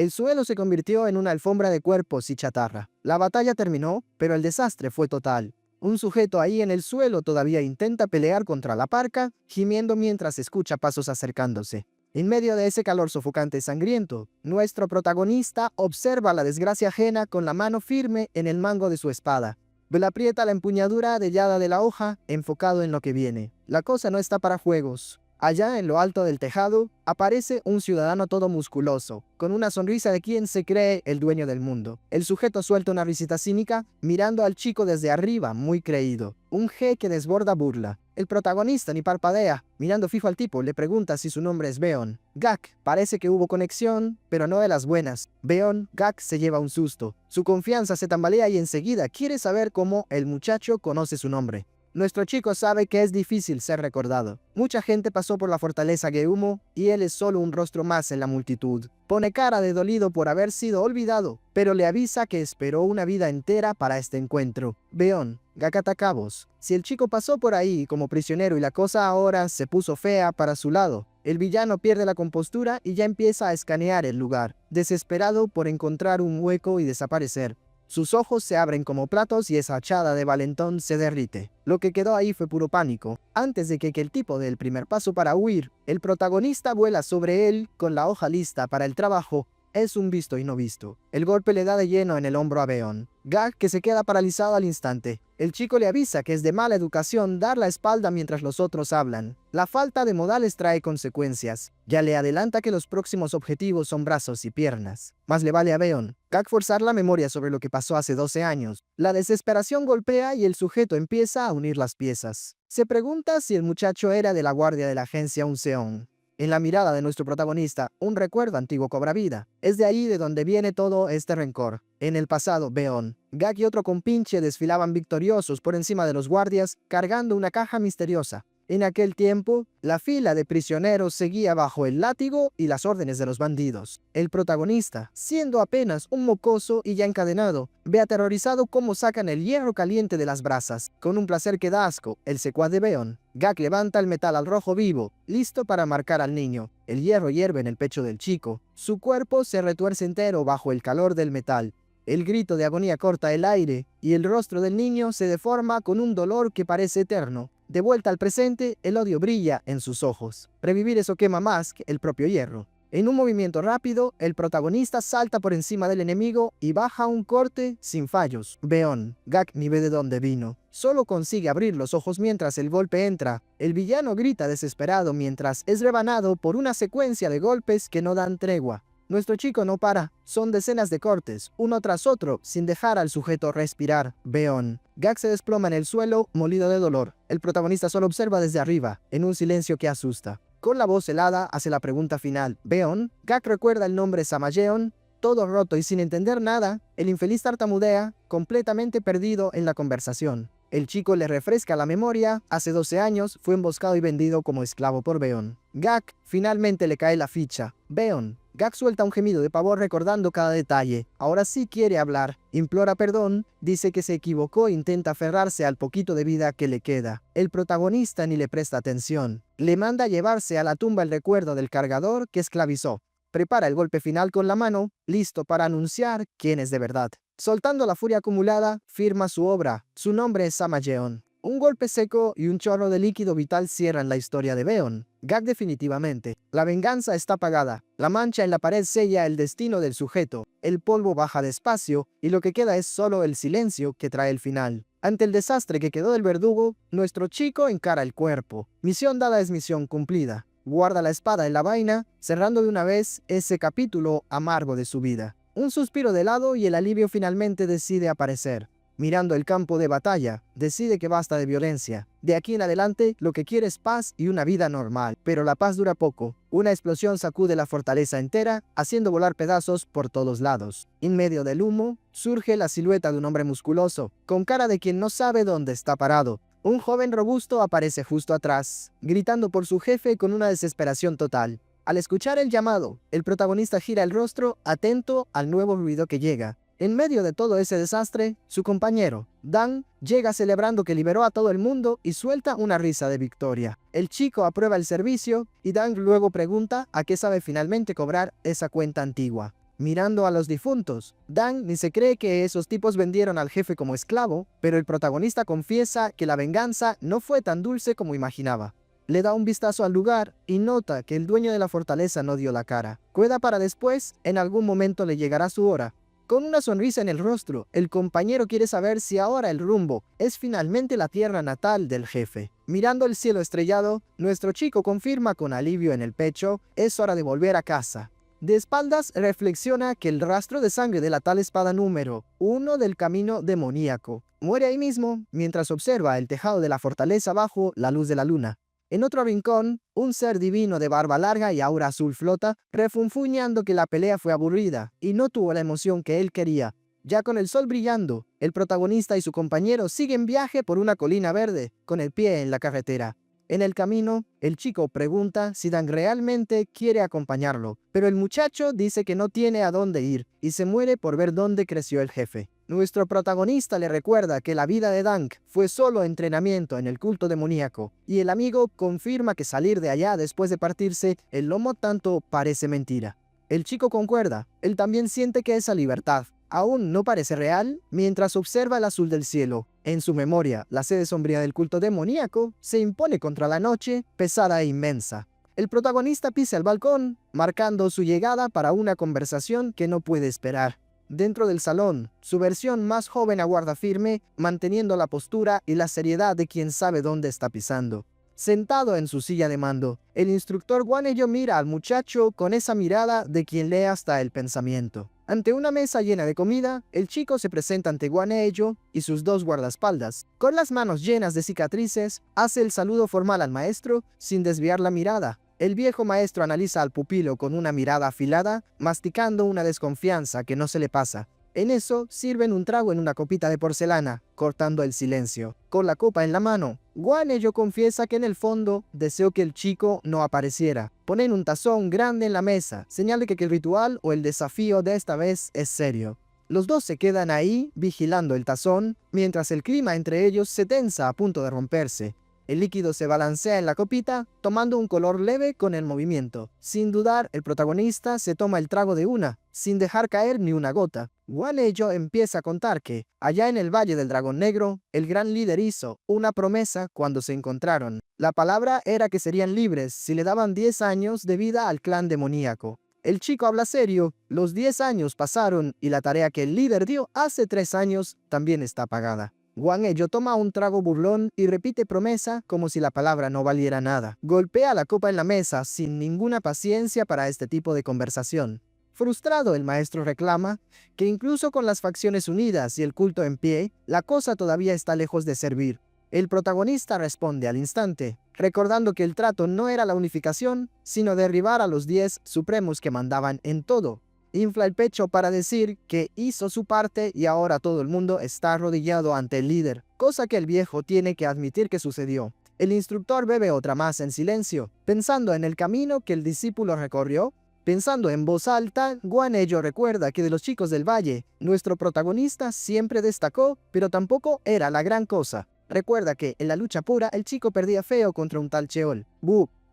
El suelo se convirtió en una alfombra de cuerpos y chatarra. La batalla terminó, pero el desastre fue total. Un sujeto ahí en el suelo todavía intenta pelear contra la parca, gimiendo mientras escucha pasos acercándose. En medio de ese calor sofocante y sangriento, nuestro protagonista observa la desgracia ajena con la mano firme en el mango de su espada. Él aprieta la empuñadura adellada de la hoja, enfocado en lo que viene. La cosa no está para juegos. Allá en lo alto del tejado, aparece un ciudadano todo musculoso, con una sonrisa de quien se cree el dueño del mundo. El sujeto suelta una risita cínica, mirando al chico desde arriba, muy creído. Un G que desborda burla. El protagonista ni parpadea, mirando fijo al tipo, le pregunta si su nombre es Beon. Gak, parece que hubo conexión, pero no de las buenas. Beon, Gak se lleva un susto. Su confianza se tambalea y enseguida quiere saber cómo el muchacho conoce su nombre. Nuestro chico sabe que es difícil ser recordado. Mucha gente pasó por la fortaleza Geumo y él es solo un rostro más en la multitud. Pone cara de dolido por haber sido olvidado, pero le avisa que esperó una vida entera para este encuentro. Beon, Gakatacabos. Si el chico pasó por ahí como prisionero y la cosa ahora se puso fea para su lado, el villano pierde la compostura y ya empieza a escanear el lugar, desesperado por encontrar un hueco y desaparecer. Sus ojos se abren como platos y esa hachada de valentón se derrite. Lo que quedó ahí fue puro pánico. Antes de que el tipo dé el primer paso para huir, el protagonista vuela sobre él con la hoja lista para el trabajo. Es un visto y no visto. El golpe le da de lleno en el hombro a Beon. Gak que se queda paralizado al instante. El chico le avisa que es de mala educación dar la espalda mientras los otros hablan. La falta de modales trae consecuencias. Ya le adelanta que los próximos objetivos son brazos y piernas. Más le vale a Beon. Gak forzar la memoria sobre lo que pasó hace 12 años. La desesperación golpea y el sujeto empieza a unir las piezas. Se pregunta si el muchacho era de la guardia de la agencia Unseon. En la mirada de nuestro protagonista, un recuerdo antiguo cobra vida. Es de ahí de donde viene todo este rencor. En el pasado, Beon, Gak y otro compinche desfilaban victoriosos por encima de los guardias, cargando una caja misteriosa. En aquel tiempo, la fila de prisioneros seguía bajo el látigo y las órdenes de los bandidos. El protagonista, siendo apenas un mocoso y ya encadenado, ve aterrorizado cómo sacan el hierro caliente de las brasas. Con un placer que da asco, el secuaz de Beon, Gak levanta el metal al rojo vivo, listo para marcar al niño. El hierro hierve en el pecho del chico. Su cuerpo se retuerce entero bajo el calor del metal. El grito de agonía corta el aire y el rostro del niño se deforma con un dolor que parece eterno. De vuelta al presente, el odio brilla en sus ojos. Revivir eso quema más que el propio hierro. En un movimiento rápido, el protagonista salta por encima del enemigo y baja un corte sin fallos. Beon, Gak ni ve de dónde vino. Solo consigue abrir los ojos mientras el golpe entra. El villano grita desesperado mientras es rebanado por una secuencia de golpes que no dan tregua. Nuestro chico no para. Son decenas de cortes, uno tras otro, sin dejar al sujeto respirar. Beon. Gak se desploma en el suelo, molido de dolor. El protagonista solo observa desde arriba, en un silencio que asusta. Con la voz helada, hace la pregunta final. Beon. Gak recuerda el nombre Samajeon. Todo roto y sin entender nada, el infeliz tartamudea, completamente perdido en la conversación. El chico le refresca la memoria. Hace 12 años fue emboscado y vendido como esclavo por Beon. Gak finalmente le cae la ficha. Beon. Gak suelta un gemido de pavor recordando cada detalle. Ahora sí quiere hablar. Implora perdón, dice que se equivocó e intenta aferrarse al poquito de vida que le queda. El protagonista ni le presta atención. Le manda llevarse a la tumba el recuerdo del cargador que esclavizó. Prepara el golpe final con la mano, listo para anunciar quién es de verdad. Soltando la furia acumulada, firma su obra. Su nombre es Samajeon. Un golpe seco y un chorro de líquido vital cierran la historia de Beon. Gak definitivamente. La venganza está pagada. La mancha en la pared sella el destino del sujeto. El polvo baja despacio y lo que queda es solo el silencio que trae el final. Ante el desastre que quedó del verdugo, nuestro chico encara el cuerpo. Misión dada es misión cumplida. Guarda la espada en la vaina, cerrando de una vez ese capítulo amargo de su vida. Un suspiro de lado y el alivio finalmente decide aparecer. Mirando el campo de batalla, decide que basta de violencia. De aquí en adelante, lo que quiere es paz y una vida normal. Pero la paz dura poco. Una explosión sacude la fortaleza entera, haciendo volar pedazos por todos lados. En medio del humo, surge la silueta de un hombre musculoso, con cara de quien no sabe dónde está parado. Un joven robusto aparece justo atrás, gritando por su jefe con una desesperación total. Al escuchar el llamado, el protagonista gira el rostro, atento al nuevo ruido que llega. En medio de todo ese desastre, su compañero, Dan, llega celebrando que liberó a todo el mundo y suelta una risa de victoria. El chico aprueba el servicio y Dan luego pregunta a qué sabe finalmente cobrar esa cuenta antigua. mirando a los difuntos. Dan ni se cree que esos tipos vendieron al jefe como esclavo, pero el protagonista confiesa que la venganza no fue tan dulce como imaginaba. Le da un vistazo al lugar y nota que el dueño de la fortaleza no dio la cara. Cuida para después, en algún momento le llegará su hora. Con una sonrisa en el rostro, el compañero quiere saber si ahora el rumbo es finalmente la tierra natal del jefe. Mirando el cielo estrellado, nuestro chico confirma con alivio en el pecho, es hora de volver a casa. De espaldas reflexiona que el rastro de sangre de la tal espada número 1 del camino demoníaco muere ahí mismo mientras observa el tejado de la fortaleza bajo la luz de la luna. En otro rincón, un ser divino de barba larga y aura azul flota, refunfuñando que la pelea fue aburrida y no tuvo la emoción que él quería. Ya con el sol brillando, el protagonista y su compañero siguen viaje por una colina verde, con el pie en la carretera. En el camino, el chico pregunta si Dan realmente quiere acompañarlo, pero el muchacho dice que no tiene a dónde ir y se muere por ver dónde creció el jefe. Nuestro protagonista le recuerda que la vida de Dank fue solo entrenamiento en el culto demoníaco, y el amigo confirma que salir de allá después de partirse el lomo tanto parece mentira. El chico concuerda, él también siente que esa libertad aún no parece real mientras observa el azul del cielo. En su memoria, la sede sombría del culto demoníaco se impone contra la noche, pesada e inmensa. El protagonista pisa el balcón, marcando su llegada para una conversación que no puede esperar. Dentro del salón, su versión más joven aguarda firme, manteniendo la postura y la seriedad de quien sabe dónde está pisando. Sentado en su silla de mando, el instructor Guanello mira al muchacho con esa mirada de quien lee hasta el pensamiento. Ante una mesa llena de comida, el chico se presenta ante Guanello y sus dos guardaespaldas. Con las manos llenas de cicatrices, hace el saludo formal al maestro sin desviar la mirada. El viejo maestro analiza al pupilo con una mirada afilada, masticando una desconfianza que no se le pasa. En eso, sirven un trago en una copita de porcelana, cortando el silencio. Con la copa en la mano, Guanello confiesa que en el fondo deseó que el chico no apareciera. Ponen un tazón grande en la mesa, señal de que el ritual o el desafío de esta vez es serio. Los dos se quedan ahí, vigilando el tazón, mientras el clima entre ellos se tensa a punto de romperse. El líquido se balancea en la copita, tomando un color leve con el movimiento. Sin dudar, el protagonista se toma el trago de una, sin dejar caer ni una gota. Guanello empieza a contar que, allá en el Valle del Dragón Negro, el gran líder hizo una promesa cuando se encontraron. La palabra era que serían libres si le daban 10 años de vida al clan demoníaco. El chico habla serio, los 10 años pasaron y la tarea que el líder dio hace 3 años también está pagada. Guanello toma un trago burlón y repite promesa como si la palabra no valiera nada. Golpea la copa en la mesa sin ninguna paciencia para este tipo de conversación. Frustrado, el maestro reclama que incluso con las facciones unidas y el culto en pie, la cosa todavía está lejos de servir. El protagonista responde al instante, recordando que el trato no era la unificación, sino derribar a los 10 supremos que mandaban en todo. Infla el pecho para decir que hizo su parte y ahora todo el mundo está arrodillado ante el líder, cosa que el viejo tiene que admitir que sucedió. El instructor bebe otra más en silencio, pensando en el camino que el discípulo recorrió. Pensando en voz alta, Guanello recuerda que de los chicos del valle, nuestro protagonista siempre destacó, pero tampoco era la gran cosa. Recuerda que en la lucha pura el chico perdía feo contra un tal Cheol.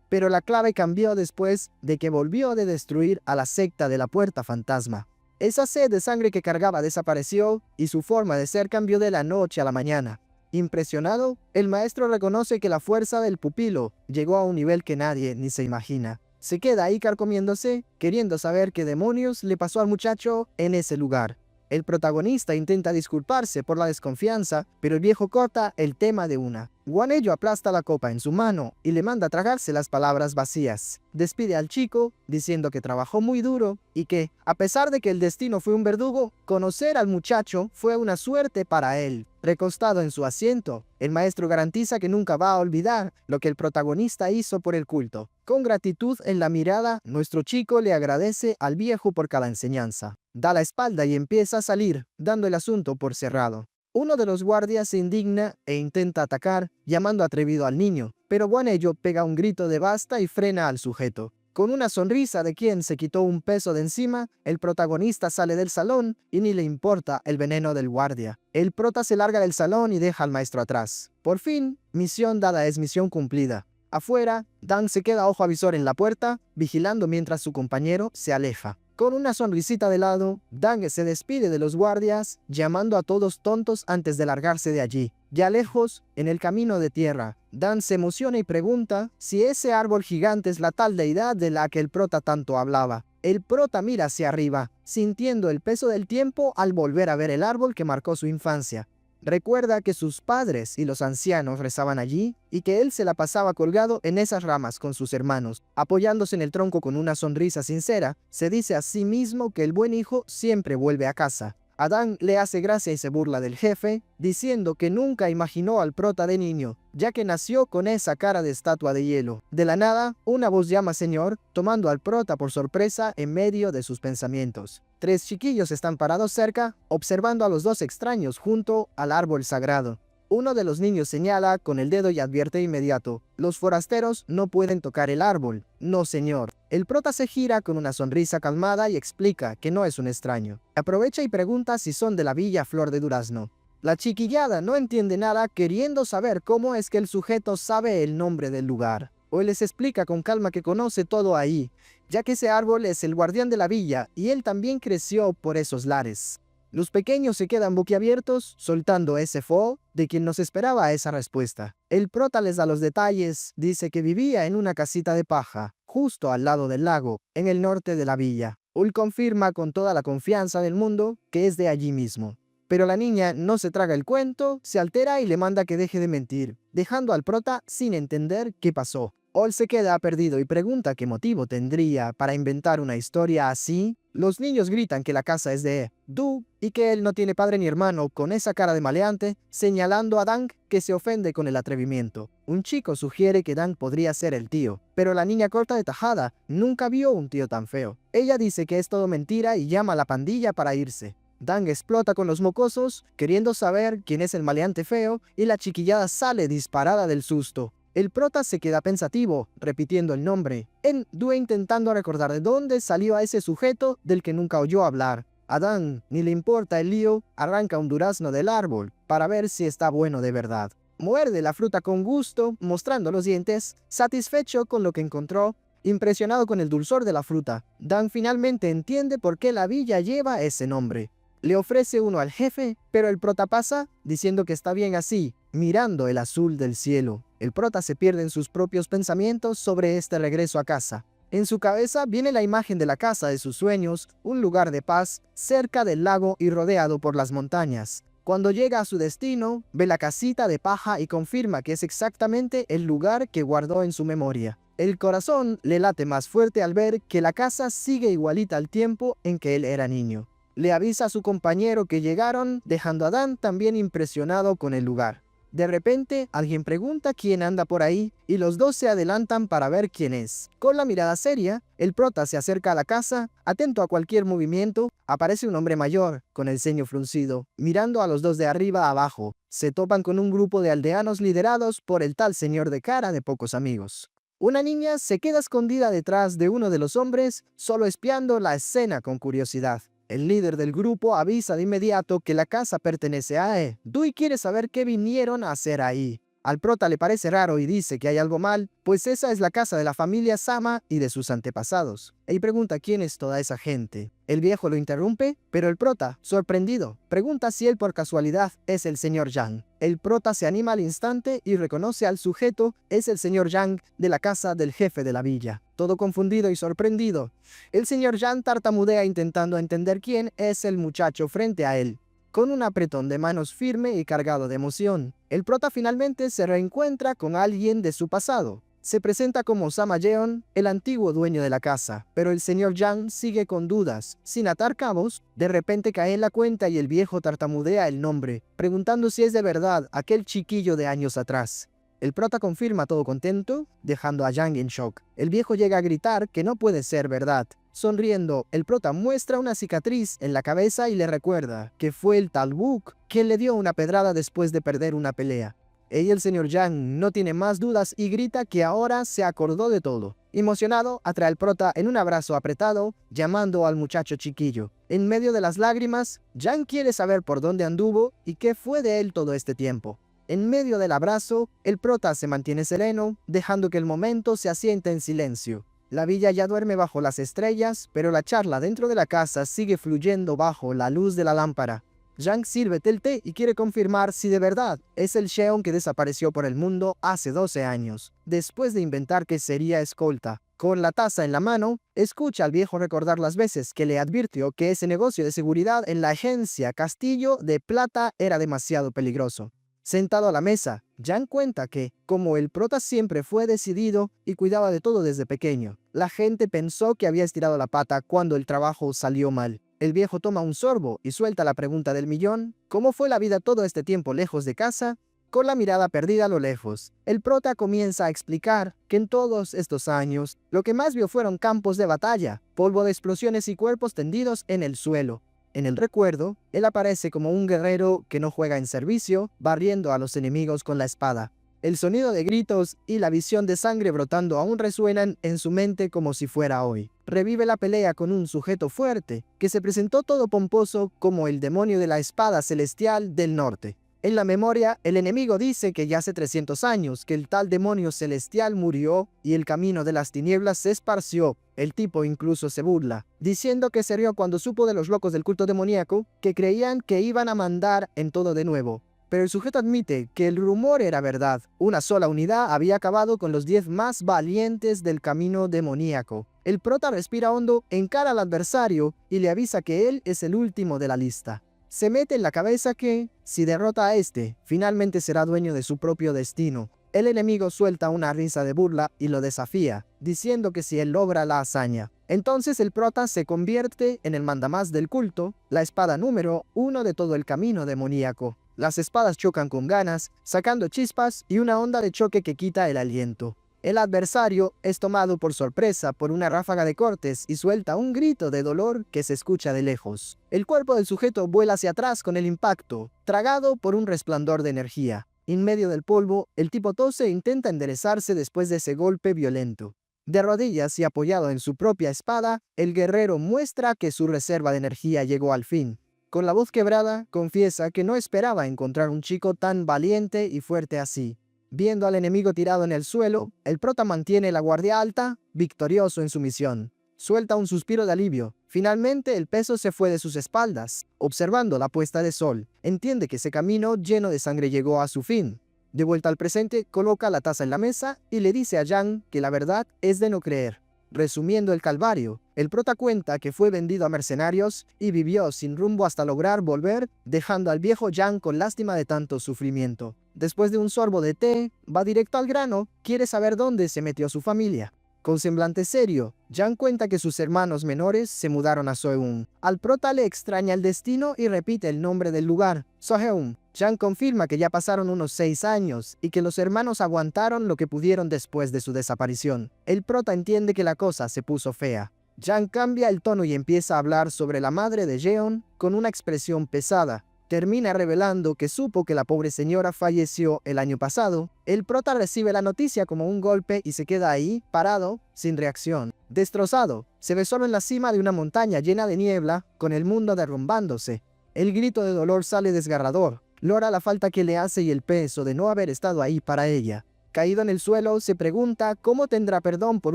Pero la clave cambió después de que volvió de destruir a la secta de la Puerta Fantasma. Esa sed de sangre que cargaba desapareció y su forma de ser cambió de la noche a la mañana. Impresionado, el maestro reconoce que la fuerza del pupilo llegó a un nivel que nadie ni se imagina. Se queda ahí carcomiéndose, queriendo saber qué demonios le pasó al muchacho en ese lugar. El protagonista intenta disculparse por la desconfianza, pero el viejo corta el tema de una. Guanello aplasta la copa en su mano y le manda a tragarse las palabras vacías. Despide al chico, diciendo que trabajó muy duro y que, a pesar de que el destino fue un verdugo, conocer al muchacho fue una suerte para él. Recostado en su asiento, el maestro garantiza que nunca va a olvidar lo que el protagonista hizo por el culto. Con gratitud en la mirada, nuestro chico le agradece al viejo por cada enseñanza. Da la espalda y empieza a salir, dando el asunto por cerrado. Uno de los guardias se indigna e intenta atacar, llamando atrevido al niño, pero Guanello pega un grito de basta y frena al sujeto. Con una sonrisa de quien se quitó un peso de encima, el protagonista sale del salón y ni le importa el veneno del guardia. El prota se larga del salón y deja al maestro atrás. Por fin, misión dada es misión cumplida. Afuera, Dan se queda ojo avisor en la puerta, vigilando mientras su compañero se aleja. Con una sonrisita de lado, Dang se despide de los guardias, llamando a todos tontos antes de largarse de allí. Ya lejos, en el camino de tierra, Dan se emociona y pregunta si ese árbol gigante es la tal deidad de la que el prota tanto hablaba. El prota mira hacia arriba, sintiendo el peso del tiempo al volver a ver el árbol que marcó su infancia. Recuerda que sus padres y los ancianos rezaban allí y que él se la pasaba colgado en esas ramas con sus hermanos. Apoyándose en el tronco con una sonrisa sincera, se dice a sí mismo que el buen hijo siempre vuelve a casa. Adán le hace gracia y se burla del jefe, diciendo que nunca imaginó al prota de niño, ya que nació con esa cara de estatua de hielo. De la nada, una voz llama Señor, tomando al prota por sorpresa en medio de sus pensamientos. 3 chiquillos están parados cerca, observando a los 2 extraños junto al árbol sagrado. Uno de los niños señala con el dedo y advierte inmediato: los forasteros no pueden tocar el árbol. No, señor. El prota se gira con una sonrisa calmada y explica que no es un extraño. Aprovecha y pregunta si son de la villa Flor de Durazno. La chiquillada no entiende nada, queriendo saber cómo es que el sujeto sabe el nombre del lugar. Hoy les explica con calma que conoce todo ahí, ya que ese árbol es el guardián de la villa y él también creció por esos lares. Los pequeños se quedan boquiabiertos, soltando ese fo de quien nos esperaba esa respuesta. El prota les da los detalles, dice que vivía en una casita de paja, justo al lado del lago, en el norte de la villa. Ul confirma con toda la confianza del mundo que es de allí mismo. Pero la niña no se traga el cuento, se altera y le manda que deje de mentir, dejando al prota sin entender qué pasó. Ol se queda perdido y pregunta qué motivo tendría para inventar una historia así. Los niños gritan que la casa es de Du y que él no tiene padre ni hermano, con esa cara de maleante, señalando a Dang, que se ofende con el atrevimiento. Un chico sugiere que Dang podría ser el tío, pero la niña corta de tajada nunca vio un tío tan feo. Ella dice que es todo mentira y llama a la pandilla para irse. Dang explota con los mocosos, queriendo saber quién es el maleante feo, y la chiquillada sale disparada del susto. El prota se queda pensativo, repitiendo el nombre. Due intentando recordar de dónde salió a ese sujeto del que nunca oyó hablar. A Dan ni le importa el lío, arranca un durazno del árbol para ver si está bueno de verdad. Muerde la fruta con gusto, mostrando los dientes, satisfecho con lo que encontró, impresionado con el dulzor de la fruta. Dan finalmente entiende por qué la villa lleva ese nombre. Le ofrece uno al jefe, pero el prota pasa, diciendo que está bien así, mirando el azul del cielo. El prota se pierde en sus propios pensamientos sobre este regreso a casa. En su cabeza viene la imagen de la casa de sus sueños, un lugar de paz, cerca del lago y rodeado por las montañas. Cuando llega a su destino, ve la casita de paja y confirma que es exactamente el lugar que guardó en su memoria. El corazón le late más fuerte al ver que la casa sigue igualita al tiempo en que él era niño. Le avisa a su compañero que llegaron, dejando a Dan también impresionado con el lugar. De repente, alguien pregunta quién anda por ahí y los dos se adelantan para ver quién es. Con la mirada seria, el prota se acerca a la casa, atento a cualquier movimiento. Aparece un hombre mayor, con el ceño fruncido, mirando a los dos de arriba a abajo. Se topan con un grupo de aldeanos liderados por el tal señor de cara de pocos amigos. Una niña se queda escondida detrás de uno de los hombres, solo espiando la escena con curiosidad. El líder del grupo avisa de inmediato que la casa pertenece a Dui quiere saber qué vinieron a hacer ahí. Al prota le parece raro y dice que hay algo mal, pues esa es la casa de la familia Sama y de sus antepasados. Y pregunta quién es toda esa gente. El viejo lo interrumpe, pero el prota, sorprendido, pregunta si él por casualidad es el señor Yang. El prota se anima al instante y reconoce al sujeto, es el señor Yang de la casa del jefe de la villa. Todo confundido y sorprendido, el señor Yang tartamudea intentando entender quién es el muchacho frente a él. Con un apretón de manos firme y cargado de emoción, el prota finalmente se reencuentra con alguien de su pasado. Se presenta como Sama Yeon, el antiguo dueño de la casa, pero el señor Yang sigue con dudas. Sin atar cabos, de repente cae en la cuenta y el viejo tartamudea el nombre, preguntando si es de verdad aquel chiquillo de años atrás. El prota confirma todo contento, dejando a Yang en shock. El viejo llega a gritar que no puede ser verdad. Sonriendo, el prota muestra una cicatriz en la cabeza y le recuerda que fue el tal Wook quien le dio una pedrada después de perder una pelea. Y el señor Yang no tiene más dudas y grita que ahora se acordó de todo. Emocionado, atrae al prota en un abrazo apretado, llamando al muchacho chiquillo. En medio de las lágrimas, Yang quiere saber por dónde anduvo y qué fue de él todo este tiempo. En medio del abrazo, el prota se mantiene sereno, dejando que el momento se asiente en silencio. La villa ya duerme bajo las estrellas, pero la charla dentro de la casa sigue fluyendo bajo la luz de la lámpara. Jang sirve el té y quiere confirmar si de verdad es el Sheon que desapareció por el mundo hace 12 años, después de inventar que sería escolta. Con la taza en la mano, escucha al viejo recordar las veces que le advirtió que ese negocio de seguridad en la agencia Castillo de Plata era demasiado peligroso. Sentado a la mesa, Jang cuenta que, como el prota siempre fue decidido y cuidaba de todo desde pequeño, la gente pensó que había estirado la pata cuando el trabajo salió mal. El viejo toma un sorbo y suelta la pregunta del millón: ¿cómo fue la vida todo este tiempo lejos de casa? Con la mirada perdida a lo lejos, el prota comienza a explicar que en todos estos años, lo que más vio fueron campos de batalla, polvo de explosiones y cuerpos tendidos en el suelo. En el recuerdo, él aparece como un guerrero que no juega en servicio, barriendo a los enemigos con la espada. El sonido de gritos y la visión de sangre brotando aún resuenan en su mente como si fuera hoy. Revive la pelea con un sujeto fuerte, que se presentó todo pomposo como el demonio de la espada celestial del norte. En la memoria, el enemigo dice que ya hace 300 años que el tal demonio celestial murió y el camino de las tinieblas se esparció. El tipo incluso se burla, diciendo que se rió cuando supo de los locos del culto demoníaco que creían que iban a mandar en todo de nuevo. Pero el sujeto admite que el rumor era verdad. Una sola unidad había acabado con los 10 más valientes del camino demoníaco. El prota respira hondo, encara al adversario y le avisa que él es el último de la lista. Se mete en la cabeza que, si derrota a este, finalmente será dueño de su propio destino. El enemigo suelta una risa de burla y lo desafía, diciendo que si él logra la hazaña, entonces el prota se convierte en el mandamás del culto, la espada número 1 de todo el camino demoníaco. Las espadas chocan con ganas, sacando chispas y una onda de choque que quita el aliento. El adversario es tomado por sorpresa por una ráfaga de cortes y suelta un grito de dolor que se escucha de lejos. El cuerpo del sujeto vuela hacia atrás con el impacto, tragado por un resplandor de energía. En medio del polvo, el tipo tose e intenta enderezarse después de ese golpe violento. De rodillas y apoyado en su propia espada, el guerrero muestra que su reserva de energía llegó al fin. Con la voz quebrada, confiesa que no esperaba encontrar un chico tan valiente y fuerte así. Viendo al enemigo tirado en el suelo, el prota mantiene la guardia alta, victorioso en su misión. Suelta un suspiro de alivio. Finalmente el peso se fue de sus espaldas. Observando la puesta de sol, entiende que ese camino lleno de sangre llegó a su fin. De vuelta al presente, coloca la taza en la mesa y le dice a Jang que la verdad es de no creer. Resumiendo el calvario, el prota cuenta que fue vendido a mercenarios y vivió sin rumbo hasta lograr volver, dejando al viejo Jang con lástima de tanto sufrimiento. Después de un sorbo de té, va directo al grano, quiere saber dónde se metió su familia. Con semblante serio, Jang cuenta que sus hermanos menores se mudaron a Soheung. Al prota le extraña el destino y repite el nombre del lugar, Soheung. Jang confirma que ya pasaron unos 6 años y que los hermanos aguantaron lo que pudieron después de su desaparición. El prota entiende que la cosa se puso fea. Jang cambia el tono y empieza a hablar sobre la madre de Jeon con una expresión pesada. Termina revelando que supo que la pobre señora falleció el año pasado. El prota recibe la noticia como un golpe y se queda ahí, parado, sin reacción. Destrozado, se ve solo en la cima de una montaña llena de niebla, con el mundo derrumbándose. El grito de dolor sale desgarrador. Llora la falta que le hace y el peso de no haber estado ahí para ella. Caído en el suelo, se pregunta cómo tendrá perdón por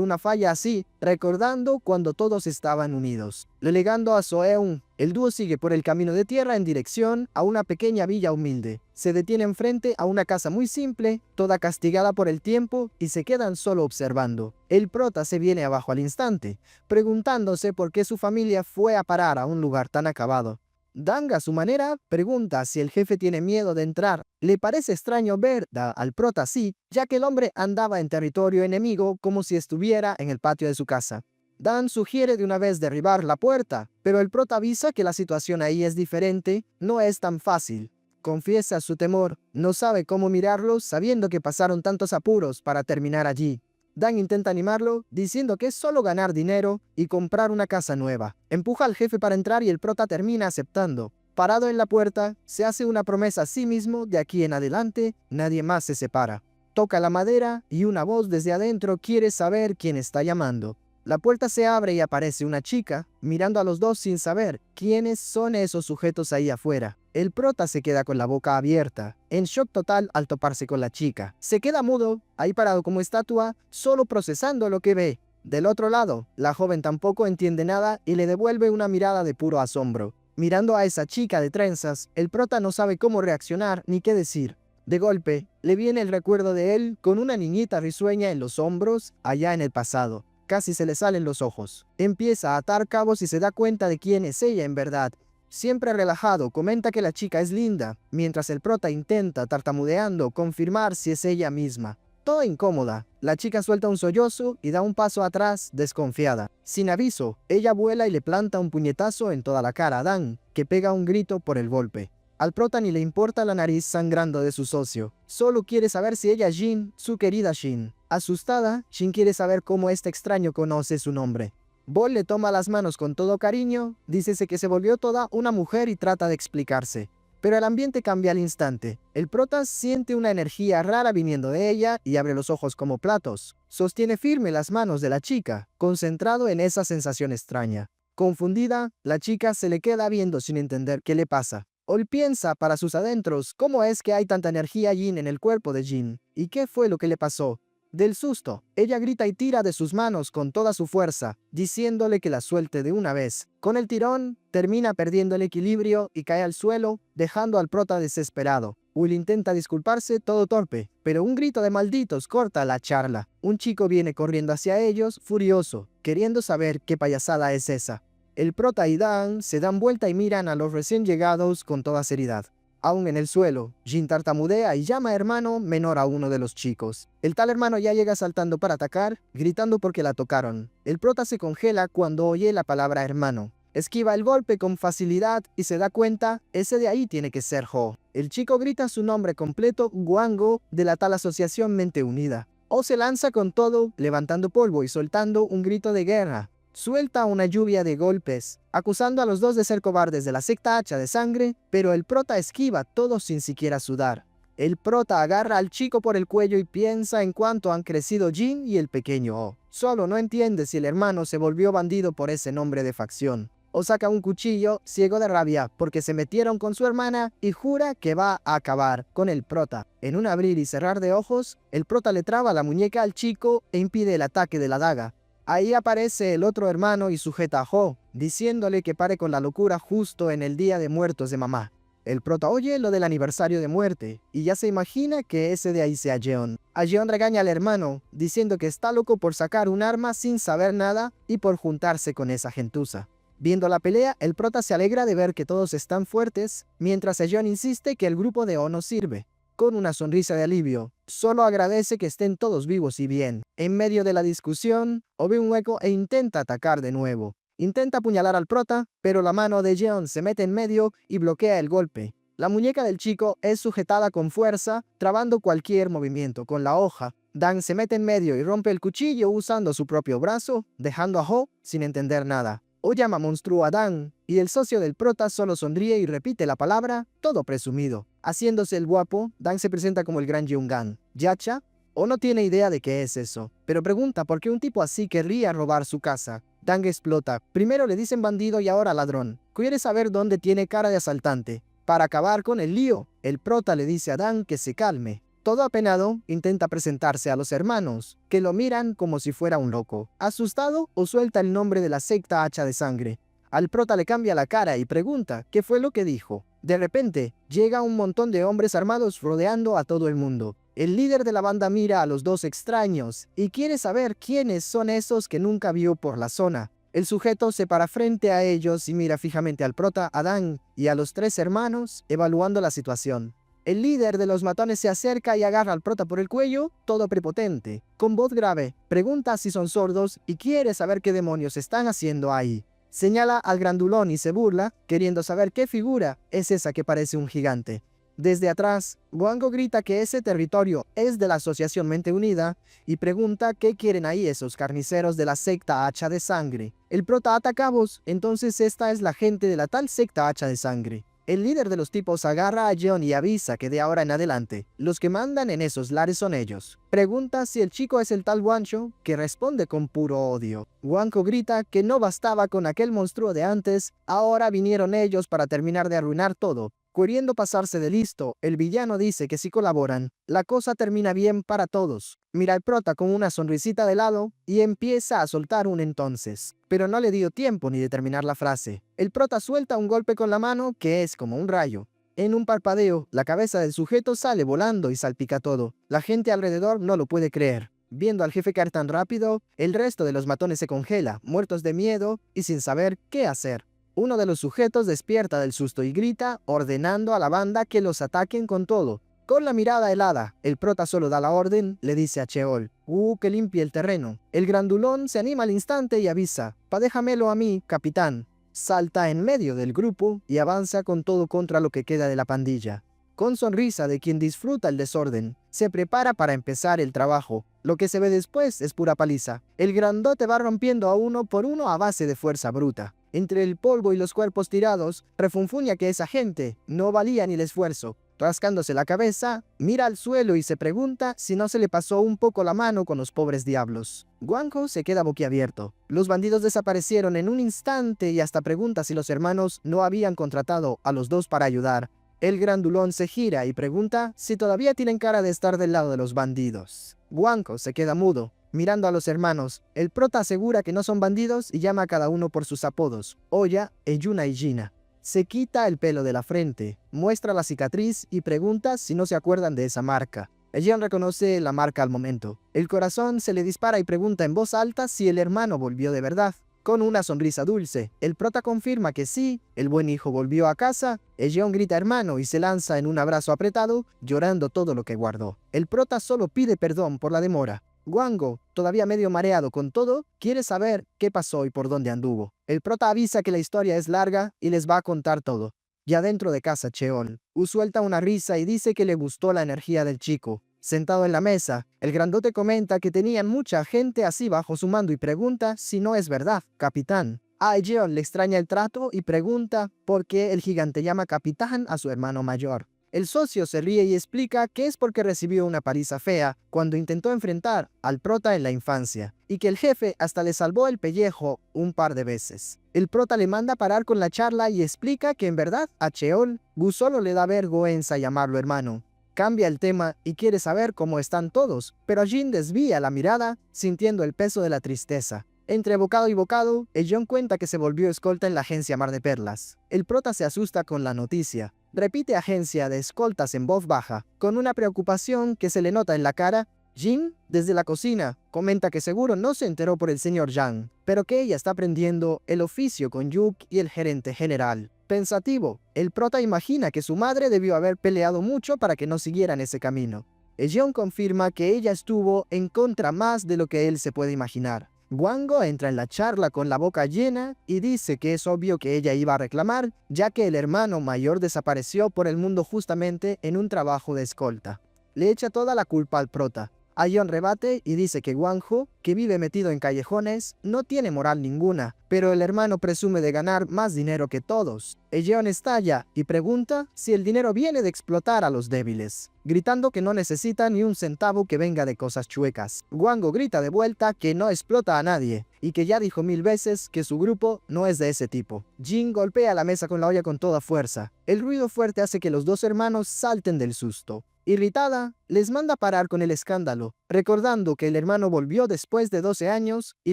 una falla así, recordando cuando todos estaban unidos. Relegando a Soheung, el dúo sigue por el camino de tierra en dirección a una pequeña villa humilde. Se detienen frente a una casa muy simple, toda castigada por el tiempo, y se quedan solo observando. El prota se viene abajo al instante, preguntándose por qué su familia fue a parar a un lugar tan acabado. Dang, a su manera, pregunta si el jefe tiene miedo de entrar. Le parece extraño ver al prota así, ya que el hombre andaba en territorio enemigo como si estuviera en el patio de su casa. Dan sugiere de una vez derribar la puerta, pero el prota avisa que la situación ahí es diferente, no es tan fácil. Confiesa su temor, no sabe cómo mirarlos sabiendo que pasaron tantos apuros para terminar allí. Dan intenta animarlo, diciendo que es solo ganar dinero y comprar una casa nueva. Empuja al jefe para entrar y el prota termina aceptando. Parado en la puerta, se hace una promesa a sí mismo: de aquí en adelante, nadie más se separa. Toca la madera y una voz desde adentro quiere saber quién está llamando. La puerta se abre y aparece una chica, mirando a los dos sin saber quiénes son esos sujetos ahí afuera. El prota se queda con la boca abierta, en shock total al toparse con la chica. Se queda mudo, ahí parado como estatua, solo procesando lo que ve. Del otro lado, la joven tampoco entiende nada y le devuelve una mirada de puro asombro. Mirando a esa chica de trenzas, el prota no sabe cómo reaccionar ni qué decir. De golpe, le viene el recuerdo de él con una niñita risueña en los hombros allá en el pasado. Casi se le salen los ojos. Empieza a atar cabos y se da cuenta de quién es ella en verdad. Siempre relajado, comenta que la chica es linda, mientras el prota intenta, tartamudeando, confirmar si es ella misma. Toda incómoda, la chica suelta un sollozo y da un paso atrás, desconfiada. Sin aviso, ella vuela y le planta un puñetazo en toda la cara a Dan, que pega un grito por el golpe. Al prota ni le importa la nariz sangrando de su socio, solo quiere saber si ella es Jin, su querida Shin. Asustada, Shin quiere saber cómo este extraño conoce su nombre. Bol le toma las manos con todo cariño, dícese que se volvió toda una mujer y trata de explicarse. Pero el ambiente cambia al instante. El prota siente una energía rara viniendo de ella y abre los ojos como platos. Sostiene firme las manos de la chica, concentrado en esa sensación extraña. Confundida, la chica se le queda viendo sin entender qué le pasa. Ol piensa para sus adentros cómo es que hay tanta energía Yin en el cuerpo de Jin, y qué fue lo que le pasó. Del susto, ella grita y tira de sus manos con toda su fuerza, diciéndole que la suelte de una vez. Con el tirón, termina perdiendo el equilibrio y cae al suelo, dejando al prota desesperado. Will intenta disculparse todo torpe, pero un grito de malditos corta la charla. Un chico viene corriendo hacia ellos, furioso, queriendo saber qué payasada es esa. El prota y Dan se dan vuelta y miran a los recién llegados con toda seriedad. Aún en el suelo, Jin tartamudea y llama hermano menor a uno de los chicos. El tal hermano ya llega saltando para atacar, gritando porque la tocaron. El prota se congela cuando oye la palabra hermano. Esquiva el golpe con facilidad y se da cuenta, ese de ahí tiene que ser Ho. El chico grita su nombre completo, Guango, de la tal asociación Mente Unida. O se lanza con todo, levantando polvo y soltando un grito de guerra. Suelta una lluvia de golpes, acusando a los dos de ser cobardes de la secta hacha de sangre, pero el prota esquiva todo sin siquiera sudar. El prota agarra al chico por el cuello y piensa en cuánto han crecido Jin y el pequeño O. Solo no entiende si el hermano se volvió bandido por ese nombre de facción. O saca un cuchillo, ciego de rabia, porque se metieron con su hermana y jura que va a acabar con el prota. En un abrir y cerrar de ojos, el prota le traba la muñeca al chico e impide el ataque de la daga. Ahí aparece el otro hermano y sujeta a Ho, diciéndole que pare con la locura justo en el día de muertos de mamá. El prota oye lo del aniversario de muerte, y ya se imagina que ese de ahí sea Jeon. A Jeon regaña al hermano, diciendo que está loco por sacar un arma sin saber nada y por juntarse con esa gentuza. Viendo la pelea, el prota se alegra de ver que todos están fuertes, mientras Jeon insiste que el grupo de O no sirve. Con una sonrisa de alivio, solo agradece que estén todos vivos y bien. En medio de la discusión, O ve un hueco e intenta atacar de nuevo. Intenta apuñalar al prota, pero la mano de Jeon se mete en medio y bloquea el golpe. La muñeca del chico es sujetada con fuerza, trabando cualquier movimiento con la hoja. Dan se mete en medio y rompe el cuchillo usando su propio brazo, dejando a Ho sin entender nada. O llama monstruo a Dan, y el socio del prota solo sonríe y repite la palabra, todo presumido. Haciéndose el guapo, Dan se presenta como el gran Yungan. ¿Yacha? O no tiene idea de qué es eso, pero pregunta por qué un tipo así querría robar su casa. Dan explota. Primero le dicen bandido y ahora ladrón. Quiere saber dónde tiene cara de asaltante. Para acabar con el lío, el prota le dice a Dan que se calme. Todo apenado, intenta presentarse a los hermanos, que lo miran como si fuera un loco. Asustado, O suelta el nombre de la secta hacha de sangre. Al prota le cambia la cara y pregunta qué fue lo que dijo. De repente, llega un montón de hombres armados rodeando a todo el mundo. El líder de la banda mira a los dos extraños y quiere saber quiénes son esos que nunca vio por la zona. El sujeto se para frente a ellos y mira fijamente al prota, a Dan y a los tres hermanos, evaluando la situación. El líder de los matones se acerca y agarra al prota por el cuello, todo prepotente. Con voz grave, pregunta si son sordos y quiere saber qué demonios están haciendo ahí. Señala al grandulón y se burla, queriendo saber qué figura es esa que parece un gigante. Desde atrás, Guango grita que ese territorio es de la Asociación Mente Unida y pregunta qué quieren ahí esos carniceros de la secta hacha de sangre. El prota ata cabos, entonces esta es la gente de la tal secta hacha de sangre. El líder de los tipos agarra a Jeon y avisa que de ahora en adelante, los que mandan en esos lares son ellos. Pregunta si el chico es el tal Wancho, que responde con puro odio. Wanko grita que no bastaba con aquel monstruo de antes, ahora vinieron ellos para terminar de arruinar todo. Queriendo pasarse de listo, el villano dice que si colaboran, la cosa termina bien para todos. Mira al prota con una sonrisita de lado y empieza a soltar un entonces. Pero no le dio tiempo ni de terminar la frase. El prota suelta un golpe con la mano que es como un rayo. En un parpadeo, la cabeza del sujeto sale volando y salpica todo. La gente alrededor no lo puede creer. Viendo al jefe caer tan rápido, el resto de los matones se congela, muertos de miedo y sin saber qué hacer. Uno de los sujetos despierta del susto y grita, ordenando a la banda que los ataquen con todo. Con la mirada helada, el prota solo da la orden, le dice a Cheol, que limpie el terreno. El grandulón se anima al instante y avisa, déjamelo a mí, capitán. Salta en medio del grupo y avanza con todo contra lo que queda de la pandilla. Con sonrisa de quien disfruta el desorden, se prepara para empezar el trabajo. Lo que se ve después es pura paliza. El grandote va rompiendo a uno por uno a base de fuerza bruta. Entre el polvo y los cuerpos tirados, refunfuña que esa gente no valía ni el esfuerzo. Rascándose la cabeza, mira al suelo y se pregunta si no se le pasó un poco la mano con los pobres diablos. Guanjo se queda boquiabierto. Los bandidos desaparecieron en un instante y hasta pregunta si los hermanos no habían contratado a los dos para ayudar. El grandulón se gira y pregunta si todavía tienen cara de estar del lado de los bandidos. Guanjo se queda mudo, mirando a los hermanos. El prota asegura que no son bandidos y llama a cada uno por sus apodos, Oya, Eyuna y Gina. Se quita el pelo de la frente, muestra la cicatriz y pregunta si no se acuerdan de esa marca. Jeon reconoce la marca al momento. El corazón se le dispara y pregunta en voz alta si el hermano volvió de verdad. Con una sonrisa dulce, el prota confirma que sí, el buen hijo volvió a casa. Jeon grita hermano y se lanza en un abrazo apretado, llorando todo lo que guardó. El prota solo pide perdón por la demora. Guango, todavía medio mareado con todo, quiere saber qué pasó y por dónde anduvo. El prota avisa que la historia es larga y les va a contar todo. Ya dentro de casa, Cheol suelta una risa y dice que le gustó la energía del chico. Sentado en la mesa, el grandote comenta que tenían mucha gente así bajo su mando y pregunta si no es verdad, capitán. A Jeon le extraña el trato y pregunta por qué el gigante llama capitán a su hermano mayor. El socio se ríe y explica que es porque recibió una paliza fea cuando intentó enfrentar al prota en la infancia, y que el jefe hasta le salvó el pellejo un par de veces. El prota le manda parar con la charla y explica que en verdad a Cheol solo le da vergüenza llamarlo hermano. Cambia el tema y quiere saber cómo están todos, pero Jin desvía la mirada, sintiendo el peso de la tristeza. Entre bocado y bocado, Jeon cuenta que se volvió escolta en la agencia Mar de Perlas. El prota se asusta con la noticia. Repite agencia de escoltas en voz baja, con una preocupación que se le nota en la cara. Jin, desde la cocina, comenta que seguro no se enteró por el señor Yang, pero que ella está aprendiendo el oficio con Yuk y el gerente general. Pensativo, el prota imagina que su madre debió haber peleado mucho para que no siguieran ese camino. Jeon confirma que ella estuvo en contra más de lo que él se puede imaginar. Guango entra en la charla con la boca llena y dice que es obvio que ella iba a reclamar, ya que el hermano mayor desapareció por el mundo justamente en un trabajo de escolta. Le echa toda la culpa al prota. Jeon rebate y dice que Guanjo, que vive metido en callejones, no tiene moral ninguna, pero el hermano presume de ganar más dinero que todos. Jeon estalla y pregunta si el dinero viene de explotar a los débiles, gritando que no necesita ni un centavo que venga de cosas chuecas. Guango grita de vuelta que no explota a nadie, y que ya dijo 1000 veces que su grupo no es de ese tipo. Jin golpea la mesa con la olla con toda fuerza. El ruido fuerte hace que los dos hermanos salten del susto. Irritada, les manda parar con el escándalo, recordando que el hermano volvió después de 12 años y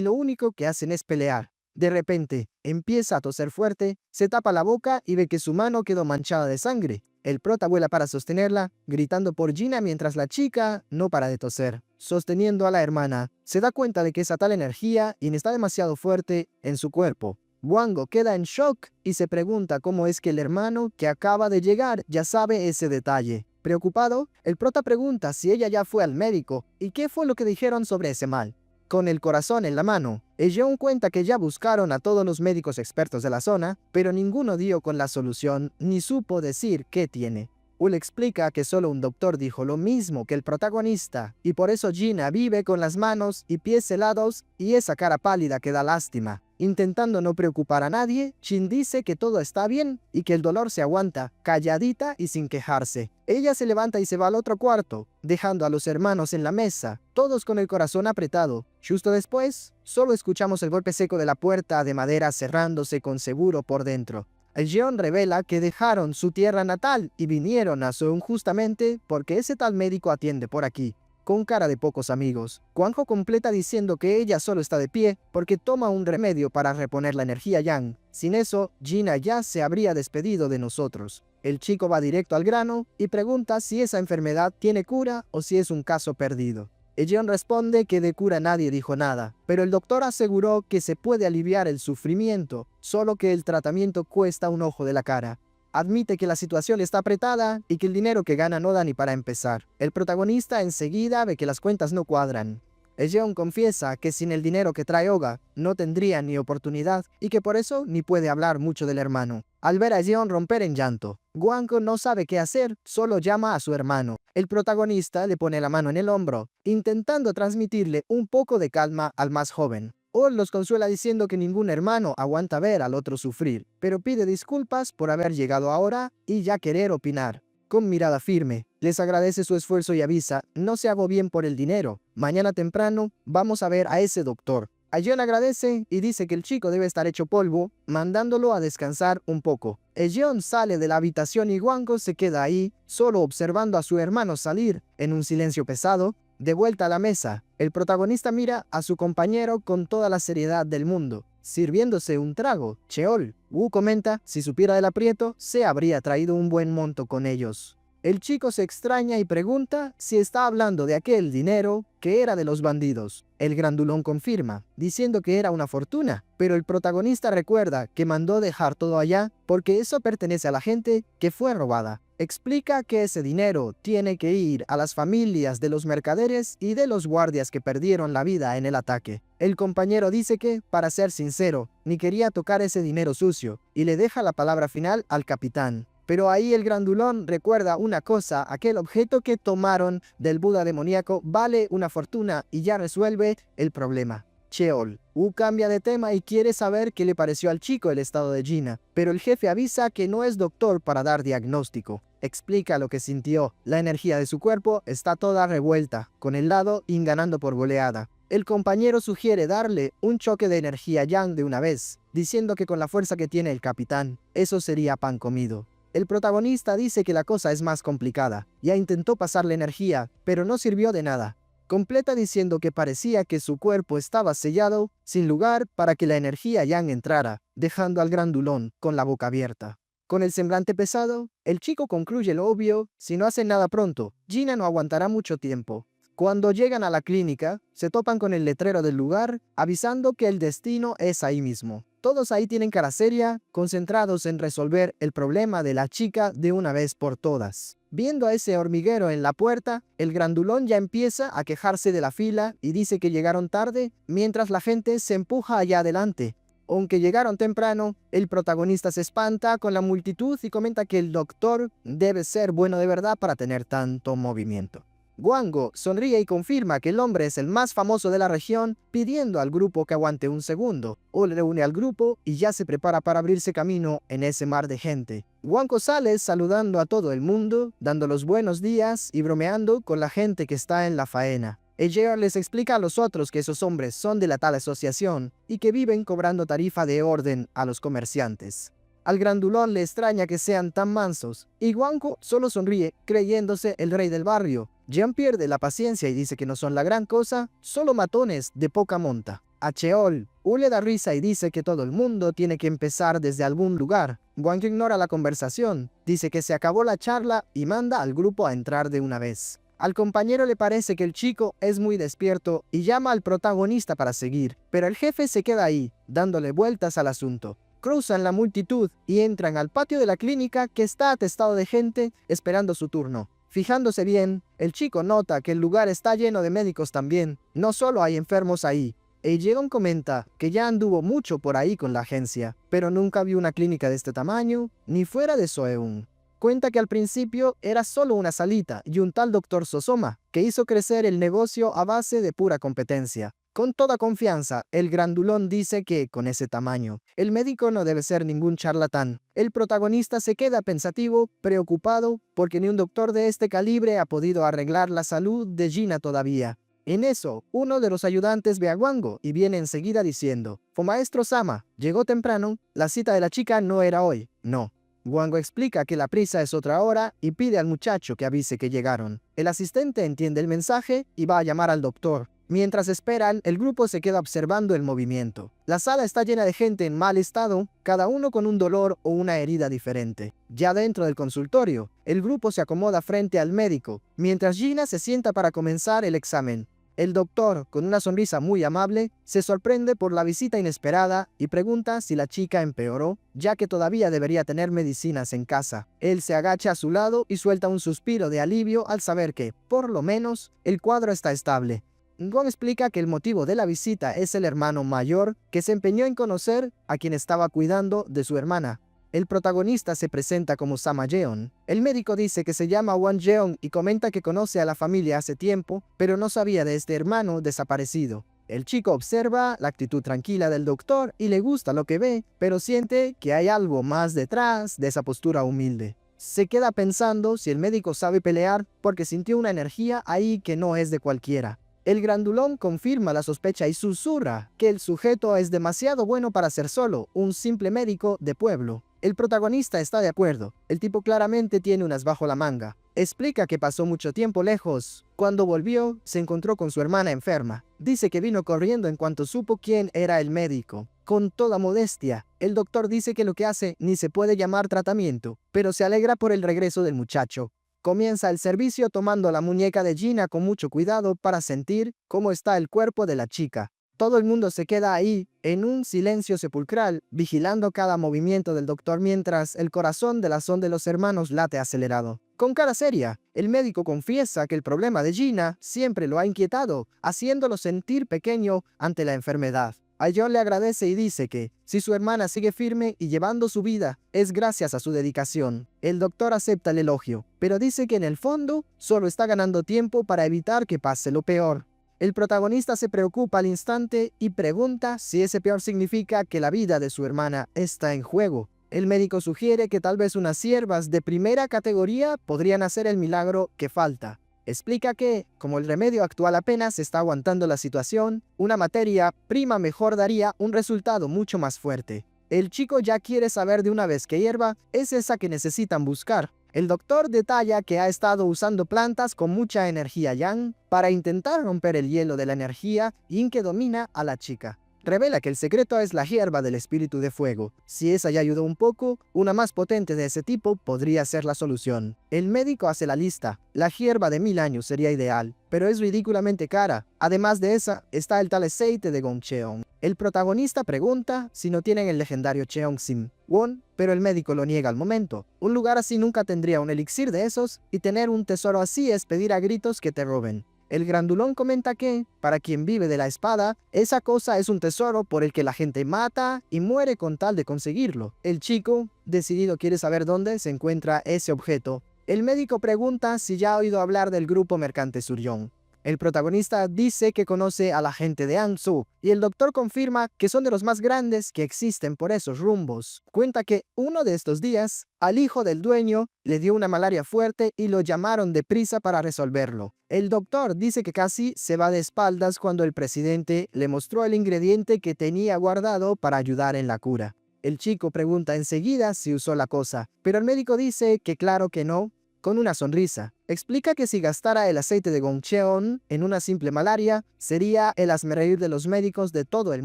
lo único que hacen es pelear. De repente, empieza a toser fuerte, se tapa la boca y ve que su mano quedó manchada de sangre. El prota vuela para sostenerla, gritando por Gina mientras la chica no para de toser. Sosteniendo a la hermana, se da cuenta de que esa tal energía está demasiado fuerte en su cuerpo. Guango queda en shock y se pregunta cómo es que el hermano que acaba de llegar ya sabe ese detalle. Preocupado, el prota pregunta si ella ya fue al médico y qué fue lo que dijeron sobre ese mal. Con el corazón en la mano, Jeon cuenta que ya buscaron a todos los médicos expertos de la zona, pero ninguno dio con la solución ni supo decir qué tiene. Ul explica que solo un doctor dijo lo mismo que el protagonista, y por eso Gina vive con las manos y pies helados y esa cara pálida que da lástima. Intentando no preocupar a nadie, Shin dice que todo está bien y que el dolor se aguanta, calladita y sin quejarse. Ella se levanta y se va al otro cuarto, dejando a los hermanos en la mesa, todos con el corazón apretado. Justo después, solo escuchamos el golpe seco de la puerta de madera cerrándose con seguro por dentro. Jeon revela que dejaron su tierra natal y vinieron a Seoul justamente porque ese tal médico atiende por aquí. Con cara de pocos amigos, Kwang-ho completa diciendo que ella solo está de pie porque toma un remedio para reponer la energía yang. Sin eso, Gina ya se habría despedido de nosotros. El chico va directo al grano y pregunta si esa enfermedad tiene cura o si es un caso perdido. Jeon responde que de cura nadie dijo nada, pero el doctor aseguró que se puede aliviar el sufrimiento, solo que el tratamiento cuesta un ojo de la cara. Admite que la situación está apretada y que el dinero que gana no da ni para empezar. El protagonista enseguida ve que las cuentas no cuadran. Jeon confiesa que sin el dinero que trae Oga no tendría ni oportunidad y que por eso ni puede hablar mucho del hermano. Al ver a Jeon romper en llanto, Kwang-ho no sabe qué hacer, solo llama a su hermano. El protagonista le pone la mano en el hombro, intentando transmitirle un poco de calma al más joven. Ol los consuela diciendo que ningún hermano aguanta ver al otro sufrir, pero pide disculpas por haber llegado ahora y ya querer opinar. Con mirada firme, les agradece su esfuerzo y avisa, no se agobien por el dinero, mañana temprano vamos a ver a ese doctor. Jeon agradece y dice que el chico debe estar hecho polvo, mandándolo a descansar un poco. Jeon sale de la habitación y Kwang-ho se queda ahí, solo observando a su hermano salir, en un silencio pesado. De vuelta a la mesa, el protagonista mira a su compañero con toda la seriedad del mundo, sirviéndose un trago. Cheol, Woo comenta, si supiera del aprieto, se habría traído un buen monto con ellos. El chico se extraña y pregunta si está hablando de aquel dinero que era de los bandidos. El grandulón confirma, diciendo que era una fortuna, pero el protagonista recuerda que mandó dejar todo allá porque eso pertenece a la gente que fue robada. Explica que ese dinero tiene que ir a las familias de los mercaderes y de los guardias que perdieron la vida en el ataque. El compañero dice que, para ser sincero, ni quería tocar ese dinero sucio, y le deja la palabra final al capitán. Pero ahí el grandulón recuerda una cosa, aquel objeto que tomaron del Buda demoníaco vale una fortuna y ya resuelve el problema. Cheol. Woo cambia de tema y quiere saber qué le pareció al chico el estado de Gina, pero el jefe avisa que no es doctor para dar diagnóstico. Explica lo que sintió, la energía de su cuerpo está toda revuelta, con el lado Yin ganando por goleada. El compañero sugiere darle un choque de energía yang de una vez, diciendo que con la fuerza que tiene el capitán, eso sería pan comido. El protagonista dice que la cosa es más complicada, ya intentó pasarle energía, pero no sirvió de nada. Completa diciendo que parecía que su cuerpo estaba sellado, sin lugar para que la energía yang entrara, dejando al grandulón con la boca abierta. Con el semblante pesado, el chico concluye lo obvio, si no hacen nada pronto, Gina no aguantará mucho tiempo. Cuando llegan a la clínica, se topan con el letrero del lugar, avisando que el destino es ahí mismo. Todos ahí tienen cara seria, concentrados en resolver el problema de la chica de una vez por todas. Viendo a ese hormiguero en la puerta, el grandulón ya empieza a quejarse de la fila y dice que llegaron tarde, mientras la gente se empuja allá adelante. Aunque llegaron temprano, el protagonista se espanta con la multitud y comenta que el doctor debe ser bueno de verdad para tener tanto movimiento. Kwang-ho sonríe y confirma que el hombre es el más famoso de la región, pidiendo al grupo que aguante un segundo. Ol reúne al grupo y ya se prepara para abrirse camino en ese mar de gente. Kwang-ho sale saludando a todo el mundo, dando los buenos días y bromeando con la gente que está en la faena. Jeon les explica a los otros que esos hombres son de la tal asociación y que viven cobrando tarifa de orden a los comerciantes. Al grandulón le extraña que sean tan mansos, y Kwang-ho solo sonríe, creyéndose el rey del barrio. Jeon pierde la paciencia y dice que no son la gran cosa, solo matones de poca monta. A Cheol, le da risa y dice que todo el mundo tiene que empezar desde algún lugar. Kwang-ho ignora la conversación, dice que se acabó la charla y manda al grupo a entrar de una vez. Al compañero le parece que el chico es muy despierto y llama al protagonista para seguir, pero el jefe se queda ahí, dándole vueltas al asunto. Cruzan la multitud y entran al patio de la clínica que está atestado de gente esperando su turno. Fijándose bien, el chico nota que el lugar está lleno de médicos también, no solo hay enfermos ahí. Jeon comenta que ya anduvo mucho por ahí con la agencia, pero nunca vio una clínica de este tamaño, ni fuera de Seoul. Cuenta que al principio era solo una salita y un tal doctor Sosoma, que hizo crecer el negocio a base de pura competencia. Con toda confianza, el grandulón dice que, con ese tamaño, el médico no debe ser ningún charlatán. El protagonista se queda pensativo, preocupado, porque ni un doctor de este calibre ha podido arreglar la salud de Gina todavía. En eso, uno de los ayudantes ve a Wango y viene enseguida diciendo: «Maestro Sama, llegó temprano, la cita de la chica no era hoy». No. Wango explica que la prisa es otra hora y pide al muchacho que avise que llegaron. El asistente entiende el mensaje y va a llamar al doctor. Mientras esperan, el grupo se queda observando el movimiento. La sala está llena de gente en mal estado, cada uno con un dolor o una herida diferente. Ya dentro del consultorio, el grupo se acomoda frente al médico, mientras Gina se sienta para comenzar el examen. El doctor, con una sonrisa muy amable, se sorprende por la visita inesperada y pregunta si la chica empeoró, ya que todavía debería tener medicinas en casa. Él se agacha a su lado y suelta un suspiro de alivio al saber que, por lo menos, el cuadro está estable. Gon explica que el motivo de la visita es el hermano mayor que se empeñó en conocer a quien estaba cuidando de su hermana. El protagonista se presenta como Sama Jeon. El médico dice que se llama Won Jeon y comenta que conoce a la familia hace tiempo, pero no sabía de este hermano desaparecido. El chico observa la actitud tranquila del doctor y le gusta lo que ve, pero siente que hay algo más detrás de esa postura humilde. Se queda pensando si el médico sabe pelear porque sintió una energía ahí que no es de cualquiera. El grandulón confirma la sospecha y susurra que el sujeto es demasiado bueno para ser solo un simple médico de pueblo. El protagonista está de acuerdo, el tipo claramente tiene unas bajo la manga. Explica que pasó mucho tiempo lejos. Cuando volvió, se encontró con su hermana enferma. Dice que vino corriendo en cuanto supo quién era el médico. Con toda modestia, el doctor dice que lo que hace ni se puede llamar tratamiento, pero se alegra por el regreso del muchacho. Comienza el servicio tomando la muñeca de Gina con mucho cuidado para sentir cómo está el cuerpo de la chica. Todo el mundo se queda ahí, en un silencio sepulcral, vigilando cada movimiento del doctor mientras el corazón de la son de los hermanos late acelerado. Con cara seria, el médico confiesa que el problema de Gina siempre lo ha inquietado, haciéndolo sentir pequeño ante la enfermedad. A John le agradece y dice que, si su hermana sigue firme y llevando su vida, es gracias a su dedicación. El doctor acepta el elogio, pero dice que en el fondo, solo está ganando tiempo para evitar que pase lo peor. El protagonista se preocupa al instante y pregunta si ese peor significa que la vida de su hermana está en juego. El médico sugiere que tal vez unas siervas de primera categoría podrían hacer el milagro que falta. Explica que, como el remedio actual apenas está aguantando la situación, una materia prima mejor daría un resultado mucho más fuerte. El chico ya quiere saber de una vez qué hierba es esa que necesitan buscar. El doctor detalla que ha estado usando plantas con mucha energía yang para intentar romper el hielo de la energía yin que domina a la chica. Revela que el secreto es la hierba del espíritu de fuego. Si esa ya ayudó un poco, una más potente de ese tipo podría ser la solución. El médico hace la lista. La hierba de 1000 años sería ideal, pero es ridículamente cara. Además de esa, está el tal aceite de Gongcheon. El protagonista pregunta si no tienen el legendario Cheongsim Won, pero el médico lo niega al momento. Un lugar así nunca tendría un elixir de esos, y tener un tesoro así es pedir a gritos que te roben. El grandulón comenta que, para quien vive de la espada, esa cosa es un tesoro por el que la gente mata y muere con tal de conseguirlo. El chico, decidido, quiere saber dónde se encuentra ese objeto. El médico pregunta si ya ha oído hablar del grupo mercante Suryeong. El protagonista dice que conoce a la gente de Ansu y el doctor confirma que son de los más grandes que existen por esos rumbos. Cuenta que uno de estos días, al hijo del dueño le dio una malaria fuerte y lo llamaron deprisa para resolverlo. El doctor dice que casi se va de espaldas cuando el presidente le mostró el ingrediente que tenía guardado para ayudar en la cura. El chico pregunta enseguida si usó la cosa, pero el médico dice que claro que no, con una sonrisa. Explica que si gastara el aceite de Gongcheon en una simple malaria, sería el hazmerreír de los médicos de todo el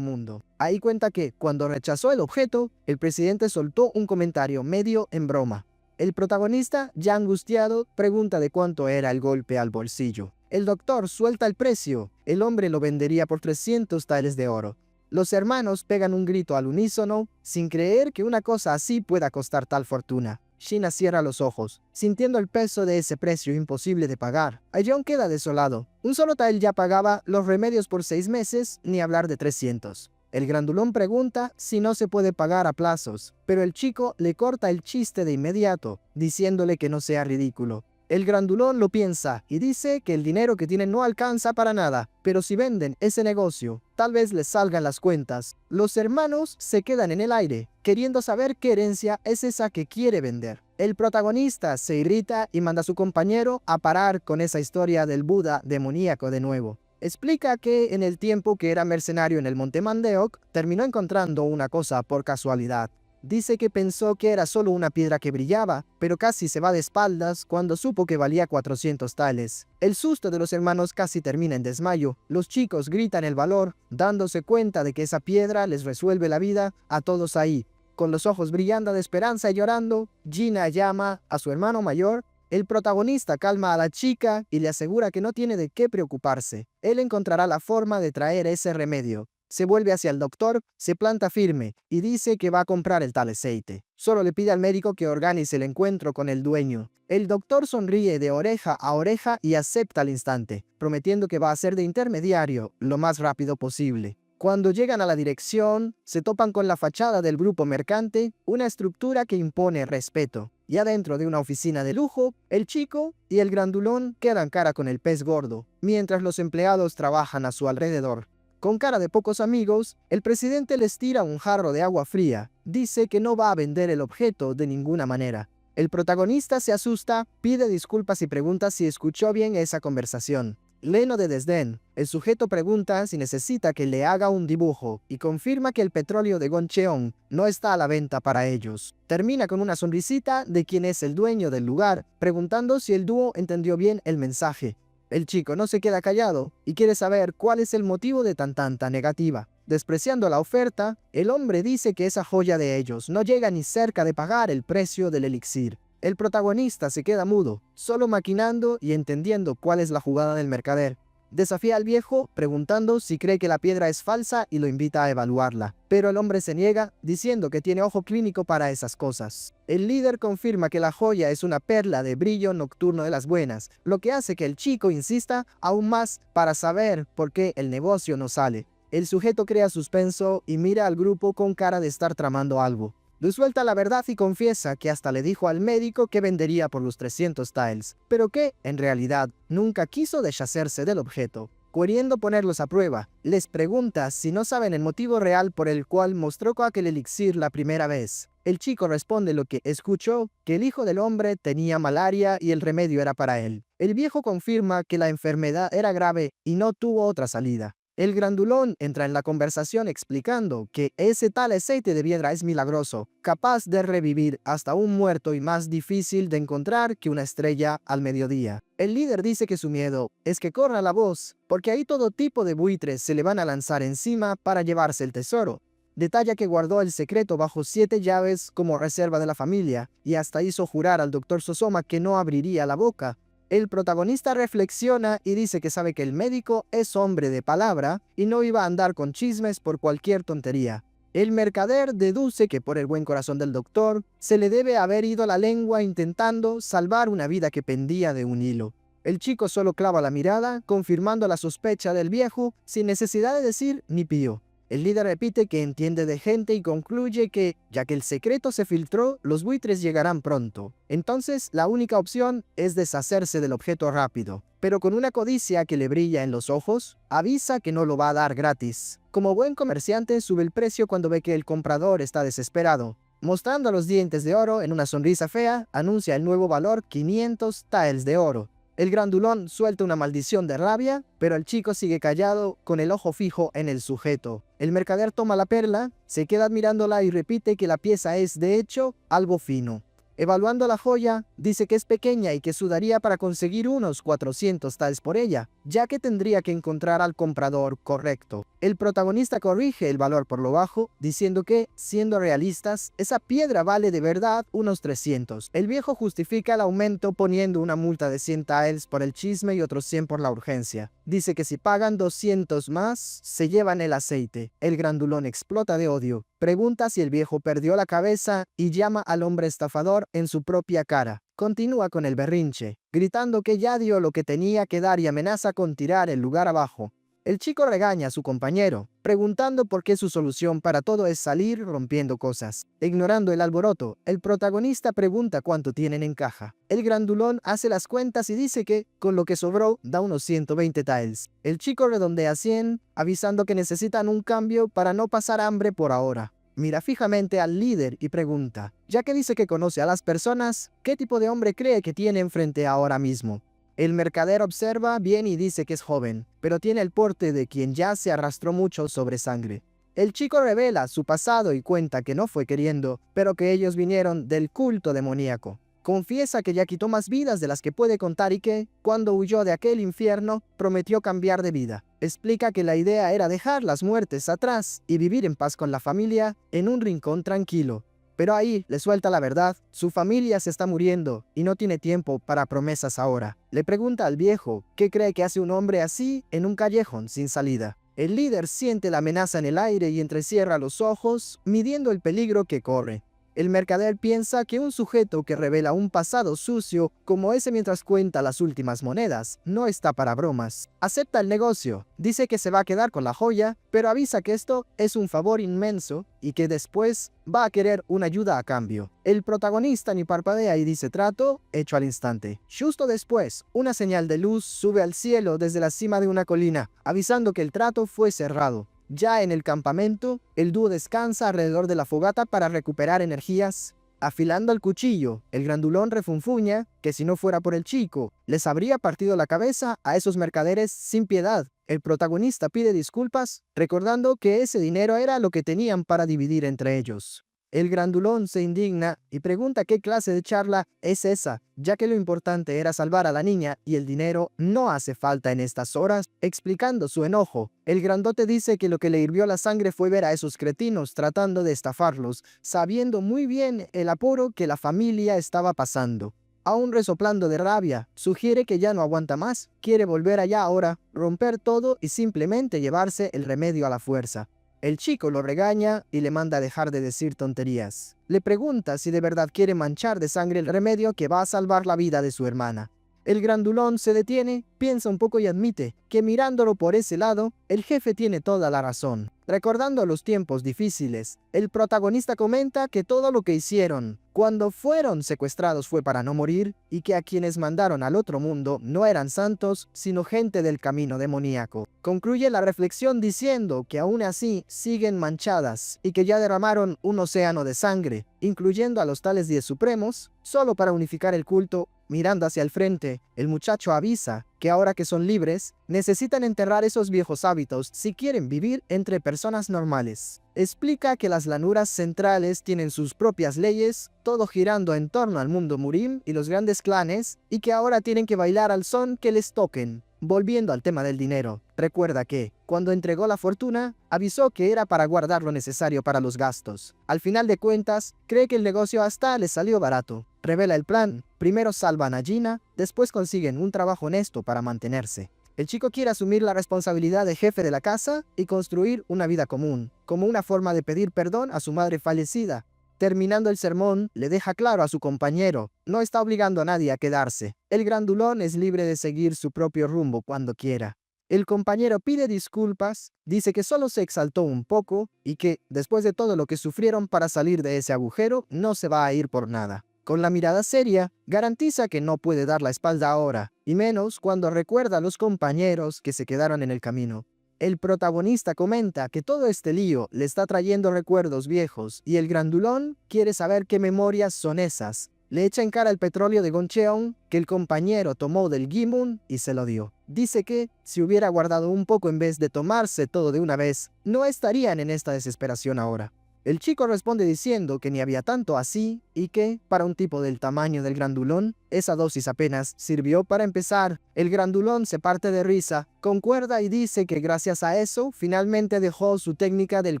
mundo. Ahí cuenta que, cuando rechazó el objeto, el presidente soltó un comentario medio en broma. El protagonista, ya angustiado, pregunta de cuánto era el golpe al bolsillo. El doctor suelta el precio. El hombre lo vendería por 300 taels de oro. Los hermanos pegan un grito al unísono, sin creer que una cosa así pueda costar tal fortuna. Gina cierra los ojos, sintiendo el peso de ese precio imposible de pagar. Aeon queda desolado. Un solo tael ya pagaba los remedios por 6 meses, ni hablar de 300. El grandulón pregunta si no se puede pagar a plazos, pero el chico le corta el chiste de inmediato, diciéndole que no sea ridículo. El grandulón lo piensa y dice que el dinero que tienen no alcanza para nada, pero si venden ese negocio, tal vez les salgan las cuentas. Los hermanos se quedan en el aire, queriendo saber qué herencia es esa que quiere vender. El protagonista se irrita y manda a su compañero a parar con esa historia del Buda demoníaco de nuevo. Explica que en el tiempo que era mercenario en el Monte Mandeok, terminó encontrando una cosa por casualidad. Dice que pensó que era solo una piedra que brillaba, pero casi se va de espaldas cuando supo que valía 400 tales. El susto de los hermanos casi termina en desmayo. Los chicos gritan el valor, dándose cuenta de que esa piedra les resuelve la vida a todos ahí. Con los ojos brillando de esperanza y llorando, Gina llama a su hermano mayor. El protagonista calma a la chica y le asegura que no tiene de qué preocuparse. Él encontrará la forma de traer ese remedio. Se vuelve hacia el doctor, se planta firme y dice que va a comprar el tal aceite. Solo le pide al médico que organice el encuentro con el dueño. El doctor sonríe de oreja a oreja y acepta al instante, prometiendo que va a ser de intermediario lo más rápido posible. Cuando llegan a la dirección, se topan con la fachada del grupo mercante, una estructura que impone respeto. Y adentro de una oficina de lujo, el chico y el grandulón quedan cara con el pez gordo, mientras los empleados trabajan a su alrededor. Con cara de pocos amigos, el presidente les tira un jarro de agua fría. Dice que no va a vender el objeto de ninguna manera. El protagonista se asusta, pide disculpas y pregunta si escuchó bien esa conversación. Lleno de desdén, el sujeto pregunta si necesita que le haga un dibujo y confirma que el petróleo de Goncheon no está a la venta para ellos. Termina con una sonrisita de quien es el dueño del lugar, preguntando si el dúo entendió bien el mensaje. El chico no se queda callado y quiere saber cuál es el motivo de tanta negativa. Despreciando la oferta, el hombre dice que esa joya de ellos no llega ni cerca de pagar el precio del elixir. El protagonista se queda mudo, solo maquinando y entendiendo cuál es la jugada del mercader. Desafía al viejo preguntando si cree que la piedra es falsa y lo invita a evaluarla. Pero el hombre se niega, diciendo que tiene ojo clínico para esas cosas. El líder confirma que la joya es una perla de brillo nocturno de las buenas, lo que hace que el chico insista aún más para saber por qué el negocio no sale. El sujeto crea suspenso y mira al grupo con cara de estar tramando algo. Le suelta la verdad y confiesa que hasta le dijo al médico que vendería por los 300 taels, pero que, en realidad, nunca quiso deshacerse del objeto. Queriendo ponerlos a prueba, les pregunta si no saben el motivo real por el cual mostró aquel elixir la primera vez. El chico responde lo que escuchó, que el hijo del hombre tenía malaria y el remedio era para él. El viejo confirma que la enfermedad era grave y no tuvo otra salida. El grandulón entra en la conversación explicando que ese tal aceite de piedra es milagroso, capaz de revivir hasta un muerto y más difícil de encontrar que una estrella al mediodía. El líder dice que su miedo es que corra la voz, porque ahí todo tipo de buitres se le van a lanzar encima para llevarse el tesoro. Detalla que guardó el secreto bajo 7 llaves como reserva de la familia, y hasta hizo jurar al doctor Sosoma que no abriría la boca. El protagonista reflexiona y dice que sabe que el médico es hombre de palabra y no iba a andar con chismes por cualquier tontería. El mercader deduce que por el buen corazón del doctor se le debe haber ido la lengua intentando salvar una vida que pendía de un hilo. El chico solo clava la mirada, confirmando la sospecha del viejo sin necesidad de decir ni pío. El líder repite que entiende de gente y concluye que, ya que el secreto se filtró, los buitres llegarán pronto. Entonces, la única opción es deshacerse del objeto rápido. Pero con una codicia que le brilla en los ojos, avisa que no lo va a dar gratis. Como buen comerciante, sube el precio cuando ve que el comprador está desesperado. Mostrando los dientes de oro en una sonrisa fea, anuncia el nuevo valor 500 taels de oro. El grandulón suelta una maldición de rabia, pero el chico sigue callado con el ojo fijo en el sujeto. El mercader toma la perla, se queda admirándola y repite que la pieza es, de hecho, algo fino. Evaluando la joya, dice que es pequeña y que sudaría para conseguir unos 400 taels por ella, ya que tendría que encontrar al comprador correcto. El protagonista corrige el valor por lo bajo, diciendo que, siendo realistas, esa piedra vale de verdad unos 300. El viejo justifica el aumento poniendo una multa de 100 taels por el chisme y otros 100 por la urgencia. Dice que si pagan 200 más, se llevan el aceite. El grandulón explota de odio. Pregunta si el viejo perdió la cabeza y llama al hombre estafador en su propia cara. Continúa con el berrinche, gritando que ya dio lo que tenía que dar y amenaza con tirar el lugar abajo. El chico regaña a su compañero, preguntando por qué su solución para todo es salir rompiendo cosas. Ignorando el alboroto, el protagonista pregunta cuánto tienen en caja. El grandulón hace las cuentas y dice que, con lo que sobró, da unos 120 taels. El chico redondea 100, avisando que necesitan un cambio para no pasar hambre por ahora. Mira fijamente al líder y pregunta, ya que dice que conoce a las personas, ¿qué tipo de hombre cree que tiene enfrente ahora mismo? El mercader observa bien y dice que es joven, pero tiene el porte de quien ya se arrastró mucho sobre sangre. El chico revela su pasado y cuenta que no fue queriendo, pero que ellos vinieron del culto demoníaco. Confiesa que ya quitó más vidas de las que puede contar y que, cuando huyó de aquel infierno, prometió cambiar de vida. Explica que la idea era dejar las muertes atrás y vivir en paz con la familia en un rincón tranquilo. Pero ahí le suelta la verdad, su familia se está muriendo y no tiene tiempo para promesas ahora. Le pregunta al viejo qué cree que hace un hombre así en un callejón sin salida. El líder siente la amenaza en el aire y entrecierra los ojos, midiendo el peligro que corre. El mercader piensa que un sujeto que revela un pasado sucio, como ese mientras cuenta las últimas monedas, no está para bromas. Acepta el negocio, dice que se va a quedar con la joya, pero avisa que esto es un favor inmenso y que después va a querer una ayuda a cambio. El protagonista ni parpadea y dice trato, hecho al instante. Justo después, una señal de luz sube al cielo desde la cima de una colina, avisando que el trato fue cerrado. Ya en el campamento, el dúo descansa alrededor de la fogata para recuperar energías. Afilando el cuchillo, el grandulón refunfuña que si no fuera por el chico, les habría partido la cabeza a esos mercaderes sin piedad. El protagonista pide disculpas, recordando que ese dinero era lo que tenían para dividir entre ellos. El grandulón se indigna y pregunta qué clase de charla es esa, ya que lo importante era salvar a la niña y el dinero no hace falta en estas horas. Explicando su enojo, el grandote dice que lo que le hirvió la sangre fue ver a esos cretinos tratando de estafarlos, sabiendo muy bien el apuro que la familia estaba pasando. Aún resoplando de rabia, sugiere que ya no aguanta más, quiere volver allá ahora, romper todo y simplemente llevarse el remedio a la fuerza. El chico lo regaña y le manda a dejar de decir tonterías. Le pregunta si de verdad quiere manchar de sangre el remedio que va a salvar la vida de su hermana. El grandulón se detiene, piensa un poco y admite que mirándolo por ese lado, el jefe tiene toda la razón. Recordando los tiempos difíciles, el protagonista comenta que todo lo que hicieron cuando fueron secuestrados fue para no morir y que a quienes mandaron al otro mundo no eran santos, sino gente del camino demoníaco. Concluye la reflexión diciendo que aún así siguen manchadas y que ya derramaron un océano de sangre, incluyendo a los tales 10 supremos, solo para unificar el culto. Mirando hacia el frente, el muchacho avisa que ahora que son libres, necesitan enterrar esos viejos hábitos si quieren vivir entre personas normales. Explica que las llanuras centrales tienen sus propias leyes, todo girando en torno al mundo Murim y los grandes clanes, y que ahora tienen que bailar al son que les toquen. Volviendo al tema del dinero, recuerda que, cuando entregó la fortuna, avisó que era para guardar lo necesario para los gastos. Al final de cuentas, cree que el negocio hasta les salió barato. Revela el plan, primero salvan a Gina, después consiguen un trabajo honesto para mantenerse. El chico quiere asumir la responsabilidad de jefe de la casa y construir una vida común, como una forma de pedir perdón a su madre fallecida. Terminando el sermón, le deja claro a su compañero, no está obligando a nadie a quedarse. El grandulón es libre de seguir su propio rumbo cuando quiera. El compañero pide disculpas, dice que solo se exaltó un poco y que, después de todo lo que sufrieron para salir de ese agujero, no se va a ir por nada. Con la mirada seria, garantiza que no puede dar la espalda ahora, y menos cuando recuerda a los compañeros que se quedaron en el camino. El protagonista comenta que todo este lío le está trayendo recuerdos viejos y el grandulón quiere saber qué memorias son esas. Le echa en cara el petróleo de Goncheon que el compañero tomó del Gimun y se lo dio. Dice que, si hubiera guardado un poco en vez de tomarse todo de una vez, no estarían en esta desesperación ahora. El chico responde diciendo que ni había tanto así y que, para un tipo del tamaño del grandulón, esa dosis apenas sirvió para empezar. El grandulón se parte de risa, concuerda y dice que gracias a eso, finalmente dejó su técnica del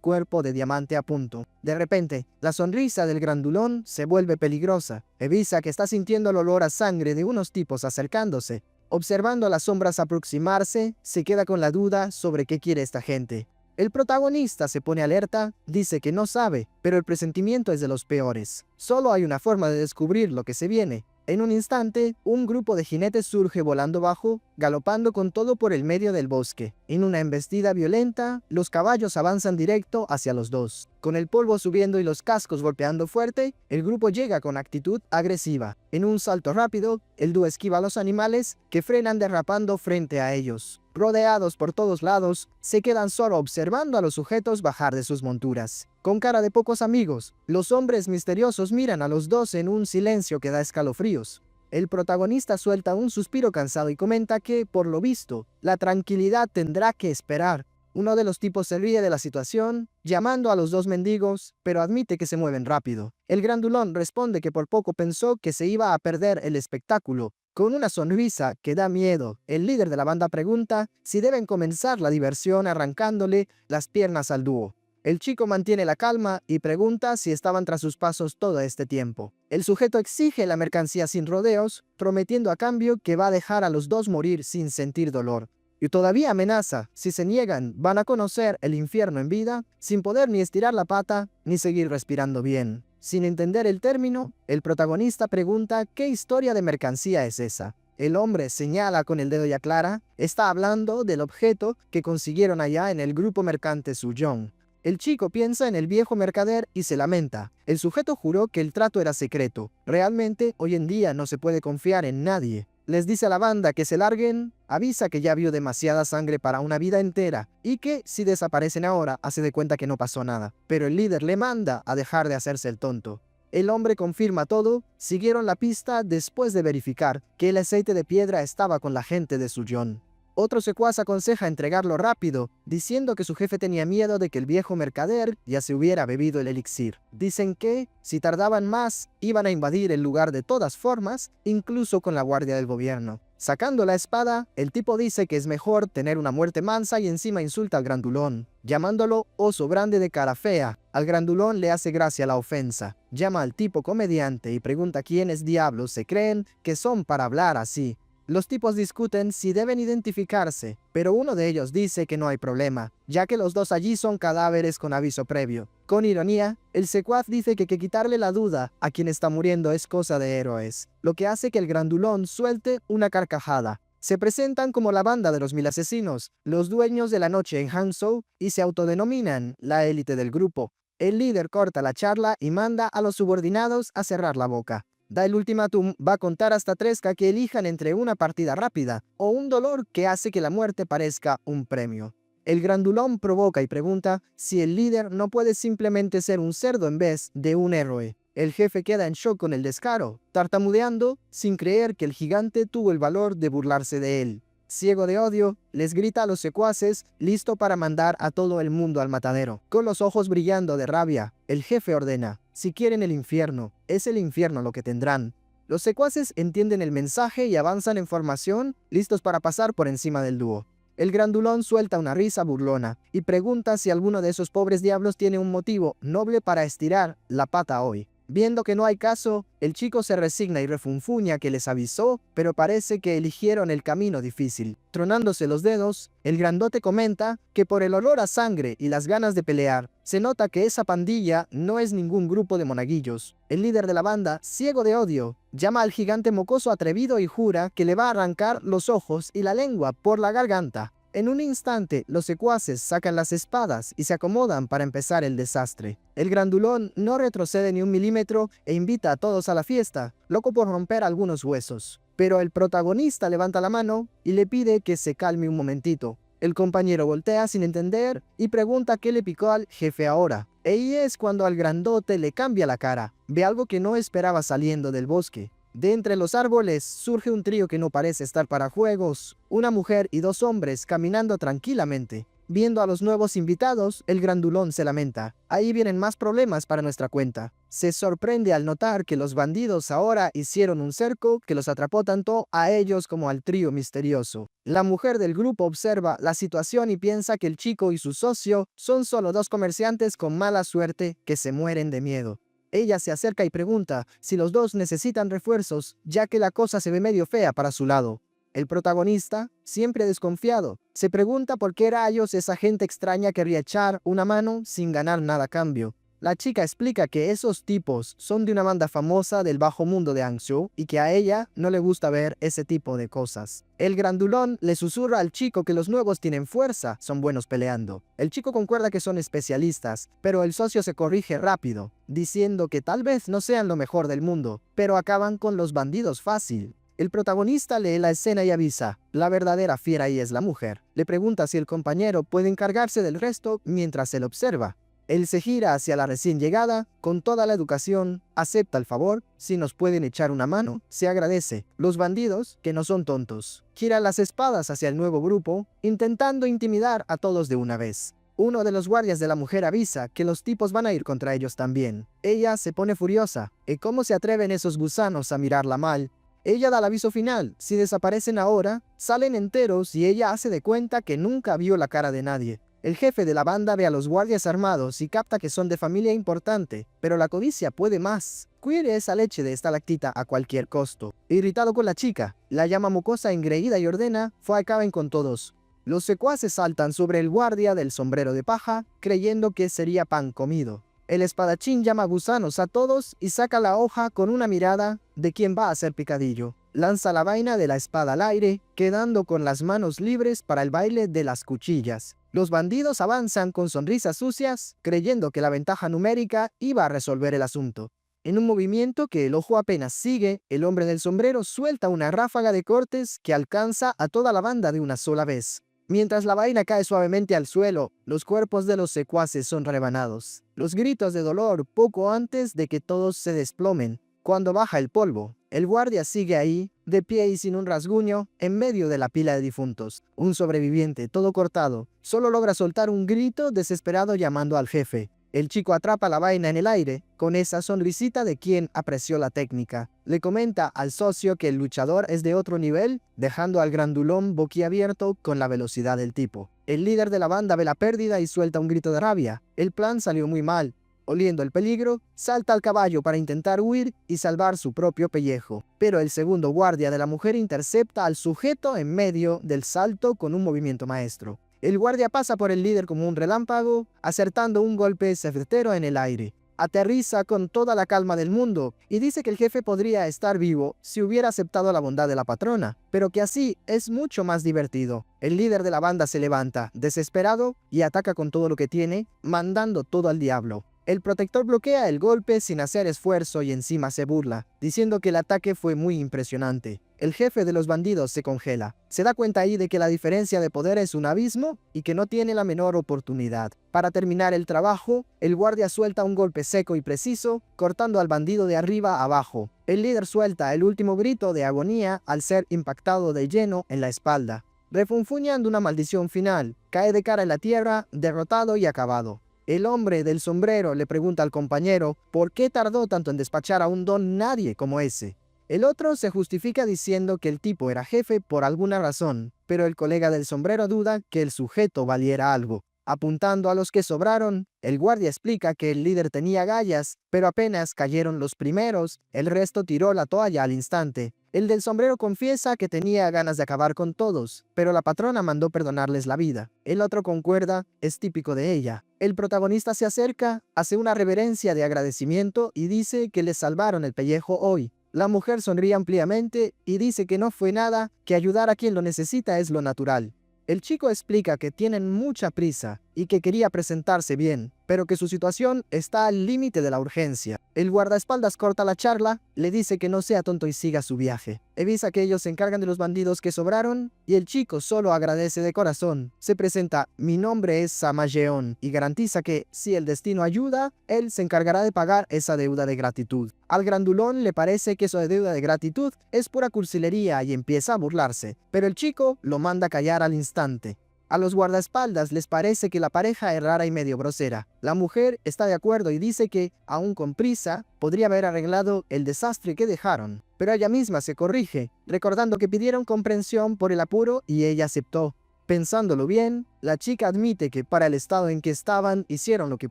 cuerpo de diamante a punto. De repente, la sonrisa del grandulón se vuelve peligrosa. Avisa que está sintiendo el olor a sangre de unos tipos acercándose. Observando a las sombras aproximarse, se queda con la duda sobre qué quiere esta gente. El protagonista se pone alerta, dice que no sabe, pero el presentimiento es de los peores. Solo hay una forma de descubrir lo que se viene. En un instante, un grupo de jinetes surge volando bajo, galopando con todo por el medio del bosque. En una embestida violenta, los caballos avanzan directo hacia los dos. Con el polvo subiendo y los cascos golpeando fuerte, el grupo llega con actitud agresiva. En un salto rápido, el dúo esquiva a los animales que frenan derrapando frente a ellos. Rodeados por todos lados, se quedan solo observando a los sujetos bajar de sus monturas. Con cara de pocos amigos, los hombres misteriosos miran a los dos en un silencio que da escalofríos. El protagonista suelta un suspiro cansado y comenta que, por lo visto, la tranquilidad tendrá que esperar. Uno de los tipos se ríe de la situación, llamando a los dos mendigos, pero admite que se mueven rápido. El grandulón responde que por poco pensó que se iba a perder el espectáculo. Con una sonrisa que da miedo, el líder de la banda pregunta si deben comenzar la diversión arrancándole las piernas al dúo. El chico mantiene la calma y pregunta si estaban tras sus pasos todo este tiempo. El sujeto exige la mercancía sin rodeos, prometiendo a cambio que va a dejar a los dos morir sin sentir dolor. Y todavía amenaza, si se niegan, van a conocer el infierno en vida, sin poder ni estirar la pata, ni seguir respirando bien. Sin entender el término, el protagonista pregunta qué historia de mercancía es esa. El hombre señala con el dedo y aclara, está hablando del objeto que consiguieron allá en el grupo mercante Suyong. El chico piensa en el viejo mercader y se lamenta. El sujeto juró que el trato era secreto. Realmente, hoy en día no se puede confiar en nadie. Les dice a la banda que se larguen, avisa que ya vio demasiada sangre para una vida entera y que si desaparecen ahora hace de cuenta que no pasó nada. Pero el líder le manda a dejar de hacerse el tonto. El hombre confirma todo, siguieron la pista después de verificar que el aceite de piedra estaba con la gente de Suyong. Otro secuaz aconseja entregarlo rápido, diciendo que su jefe tenía miedo de que el viejo mercader ya se hubiera bebido el elixir. Dicen que, si tardaban más, iban a invadir el lugar de todas formas, incluso con la guardia del gobierno. Sacando la espada, el tipo dice que es mejor tener una muerte mansa y encima insulta al grandulón, llamándolo oso grande de cara fea. Al grandulón le hace gracia la ofensa. Llama al tipo comediante y pregunta quiénes diablos se creen que son para hablar así. Los tipos discuten si deben identificarse, pero uno de ellos dice que no hay problema, ya que los dos allí son cadáveres con aviso previo. Con ironía, el secuaz dice que quitarle la duda a quien está muriendo es cosa de héroes, lo que hace que el grandulón suelte una carcajada. Se presentan como la banda de los 1000 asesinos, los dueños de la noche en Hangzhou, y se autodenominan la élite del grupo. El líder corta la charla y manda a los subordinados a cerrar la boca. Da el ultimátum, va a contar hasta 3 que elijan entre una partida rápida o un dolor que hace que la muerte parezca un premio. El grandulón provoca y pregunta si el líder no puede simplemente ser un cerdo en vez de un héroe. El jefe queda en shock con el descaro, tartamudeando sin creer que el gigante tuvo el valor de burlarse de él. Ciego de odio, les grita a los secuaces, listo para mandar a todo el mundo al matadero. Con los ojos brillando de rabia, el jefe ordena, si quieren el infierno, es el infierno lo que tendrán. Los secuaces entienden el mensaje y avanzan en formación, listos para pasar por encima del dúo. El grandulón suelta una risa burlona y pregunta si alguno de esos pobres diablos tiene un motivo noble para estirar la pata hoy. Viendo que no hay caso, el chico se resigna y refunfuña que les avisó, pero parece que eligieron el camino difícil. Tronándose los dedos, el grandote comenta que por el olor a sangre y las ganas de pelear, se nota que esa pandilla no es ningún grupo de monaguillos. El líder de la banda, ciego de odio, llama al gigante mocoso atrevido y jura que le va a arrancar los ojos y la lengua por la garganta. En un instante, los secuaces sacan las espadas y se acomodan para empezar el desastre. El grandulón no retrocede ni un milímetro e invita a todos a la fiesta, loco por romper algunos huesos. Pero el protagonista levanta la mano y le pide que se calme un momentito. El compañero voltea sin entender y pregunta qué le picó al jefe ahora. Y es cuando al grandote le cambia la cara. Ve algo que no esperaba saliendo del bosque. De entre los árboles surge un trío que no parece estar para juegos, una mujer y 2 hombres caminando tranquilamente. Viendo a los nuevos invitados, el grandulón se lamenta. Ahí vienen más problemas para nuestra cuenta. Se sorprende al notar que los bandidos ahora hicieron un cerco que los atrapó tanto a ellos como al trío misterioso. La mujer del grupo observa la situación y piensa que el chico y su socio son solo 2 comerciantes con mala suerte que se mueren de miedo. Ella se acerca y pregunta si los dos necesitan refuerzos, ya que la cosa se ve medio fea para su lado. El protagonista, siempre desconfiado, se pregunta por qué rayos esa gente extraña querría echar una mano sin ganar nada a cambio. La chica explica que esos tipos son de una banda famosa del bajo mundo de Hangzhou y que a ella no le gusta ver ese tipo de cosas. El grandulón le susurra al chico que los nuevos tienen fuerza, son buenos peleando. El chico concuerda que son especialistas, pero el socio se corrige rápido, diciendo que tal vez no sean lo mejor del mundo, pero acaban con los bandidos fácil. El protagonista lee la escena y avisa, la verdadera fiera ahí es la mujer. Le pregunta si el compañero puede encargarse del resto mientras él observa. Él se gira hacia la recién llegada, con toda la educación, acepta el favor, si nos pueden echar una mano, se agradece. Los bandidos, que no son tontos, giran las espadas hacia el nuevo grupo, intentando intimidar a todos de una vez. Uno de los guardias de la mujer avisa que los tipos van a ir contra ellos también. Ella se pone furiosa. ¿Y cómo se atreven esos gusanos a mirarla mal? Ella da el aviso final. Si desaparecen ahora, salen enteros y ella hace de cuenta que nunca vio la cara de nadie. El jefe de la banda ve a los guardias armados y capta que son de familia importante, pero la codicia puede más. Quiere esa leche de estalactita a cualquier costo. Irritado con la chica, la llama mocosa engreída y ordena, acaben con todos. Los secuaces saltan sobre el guardia del sombrero de paja, creyendo que sería pan comido. El espadachín llama gusanos a todos y saca la hoja con una mirada de quien va a hacer picadillo. Lanza la vaina de la espada al aire, quedando con las manos libres para el baile de las cuchillas. Los bandidos avanzan con sonrisas sucias, creyendo que la ventaja numérica iba a resolver el asunto. En un movimiento que el ojo apenas sigue, el hombre del sombrero suelta una ráfaga de cortes que alcanza a toda la banda de una sola vez. Mientras la vaina cae suavemente al suelo, los cuerpos de los secuaces son rebanados. Los gritos de dolor poco antes de que todos se desplomen. Cuando baja el polvo, el guardia sigue ahí, de pie y sin un rasguño, en medio de la pila de difuntos. Un sobreviviente, todo cortado, solo logra soltar un grito desesperado llamando al jefe. El chico atrapa la vaina en el aire, con esa sonrisita de quien apreció la técnica. Le comenta al socio que el luchador es de otro nivel, dejando al grandulón boquiabierto con la velocidad del tipo. El líder de la banda ve la pérdida y suelta un grito de rabia. El plan salió muy mal. Oliendo el peligro, salta al caballo para intentar huir y salvar su propio pellejo. Pero el segundo guardia de la mujer intercepta al sujeto en medio del salto con un movimiento maestro. El guardia pasa por el líder como un relámpago, acertando un golpe certero en el aire. Aterriza con toda la calma del mundo y dice que el jefe podría estar vivo si hubiera aceptado la bondad de la patrona, pero que así es mucho más divertido. El líder de la banda se levanta, desesperado, y ataca con todo lo que tiene, mandando todo al diablo. El protector bloquea el golpe sin hacer esfuerzo y encima se burla, diciendo que el ataque fue muy impresionante. El jefe de los bandidos se congela. Se da cuenta ahí de que la diferencia de poder es un abismo y que no tiene la menor oportunidad. Para terminar el trabajo, el guardia suelta un golpe seco y preciso, cortando al bandido de arriba a abajo. El líder suelta el último grito de agonía al ser impactado de lleno en la espalda. Refunfuñando una maldición final, cae de cara en la tierra, derrotado y acabado. El hombre del sombrero le pregunta al compañero por qué tardó tanto en despachar a un don nadie como ese. El otro se justifica diciendo que el tipo era jefe por alguna razón, pero el colega del sombrero duda que el sujeto valiera algo. Apuntando a los que sobraron, el guardia explica que el líder tenía agallas, pero apenas cayeron los primeros, el resto tiró la toalla al instante. El del sombrero confiesa que tenía ganas de acabar con todos, pero la patrona mandó perdonarles la vida. El otro concuerda, es típico de ella. El protagonista se acerca, hace una reverencia de agradecimiento y dice que les salvaron el pellejo hoy. La mujer sonríe ampliamente y dice que no fue nada, que ayudar a quien lo necesita es lo natural. El chico explica que tienen mucha prisa y que quería presentarse bien, pero que su situación está al límite de la urgencia. El guardaespaldas corta la charla, le dice que no sea tonto y siga su viaje. Avisa que ellos se encargan de los bandidos que sobraron y el chico solo agradece de corazón. Se presenta, mi nombre es Samayeon, y garantiza que, si el destino ayuda, él se encargará de pagar esa deuda de gratitud. Al grandulón le parece que eso de deuda de gratitud es pura cursilería y empieza a burlarse, pero el chico lo manda callar al instante. A los guardaespaldas les parece que la pareja es rara y medio grosera. La mujer está de acuerdo y dice que, aún con prisa, podría haber arreglado el desastre que dejaron. Pero ella misma se corrige, recordando que pidieron comprensión por el apuro y ella aceptó. Pensándolo bien, la chica admite que para el estado en que estaban hicieron lo que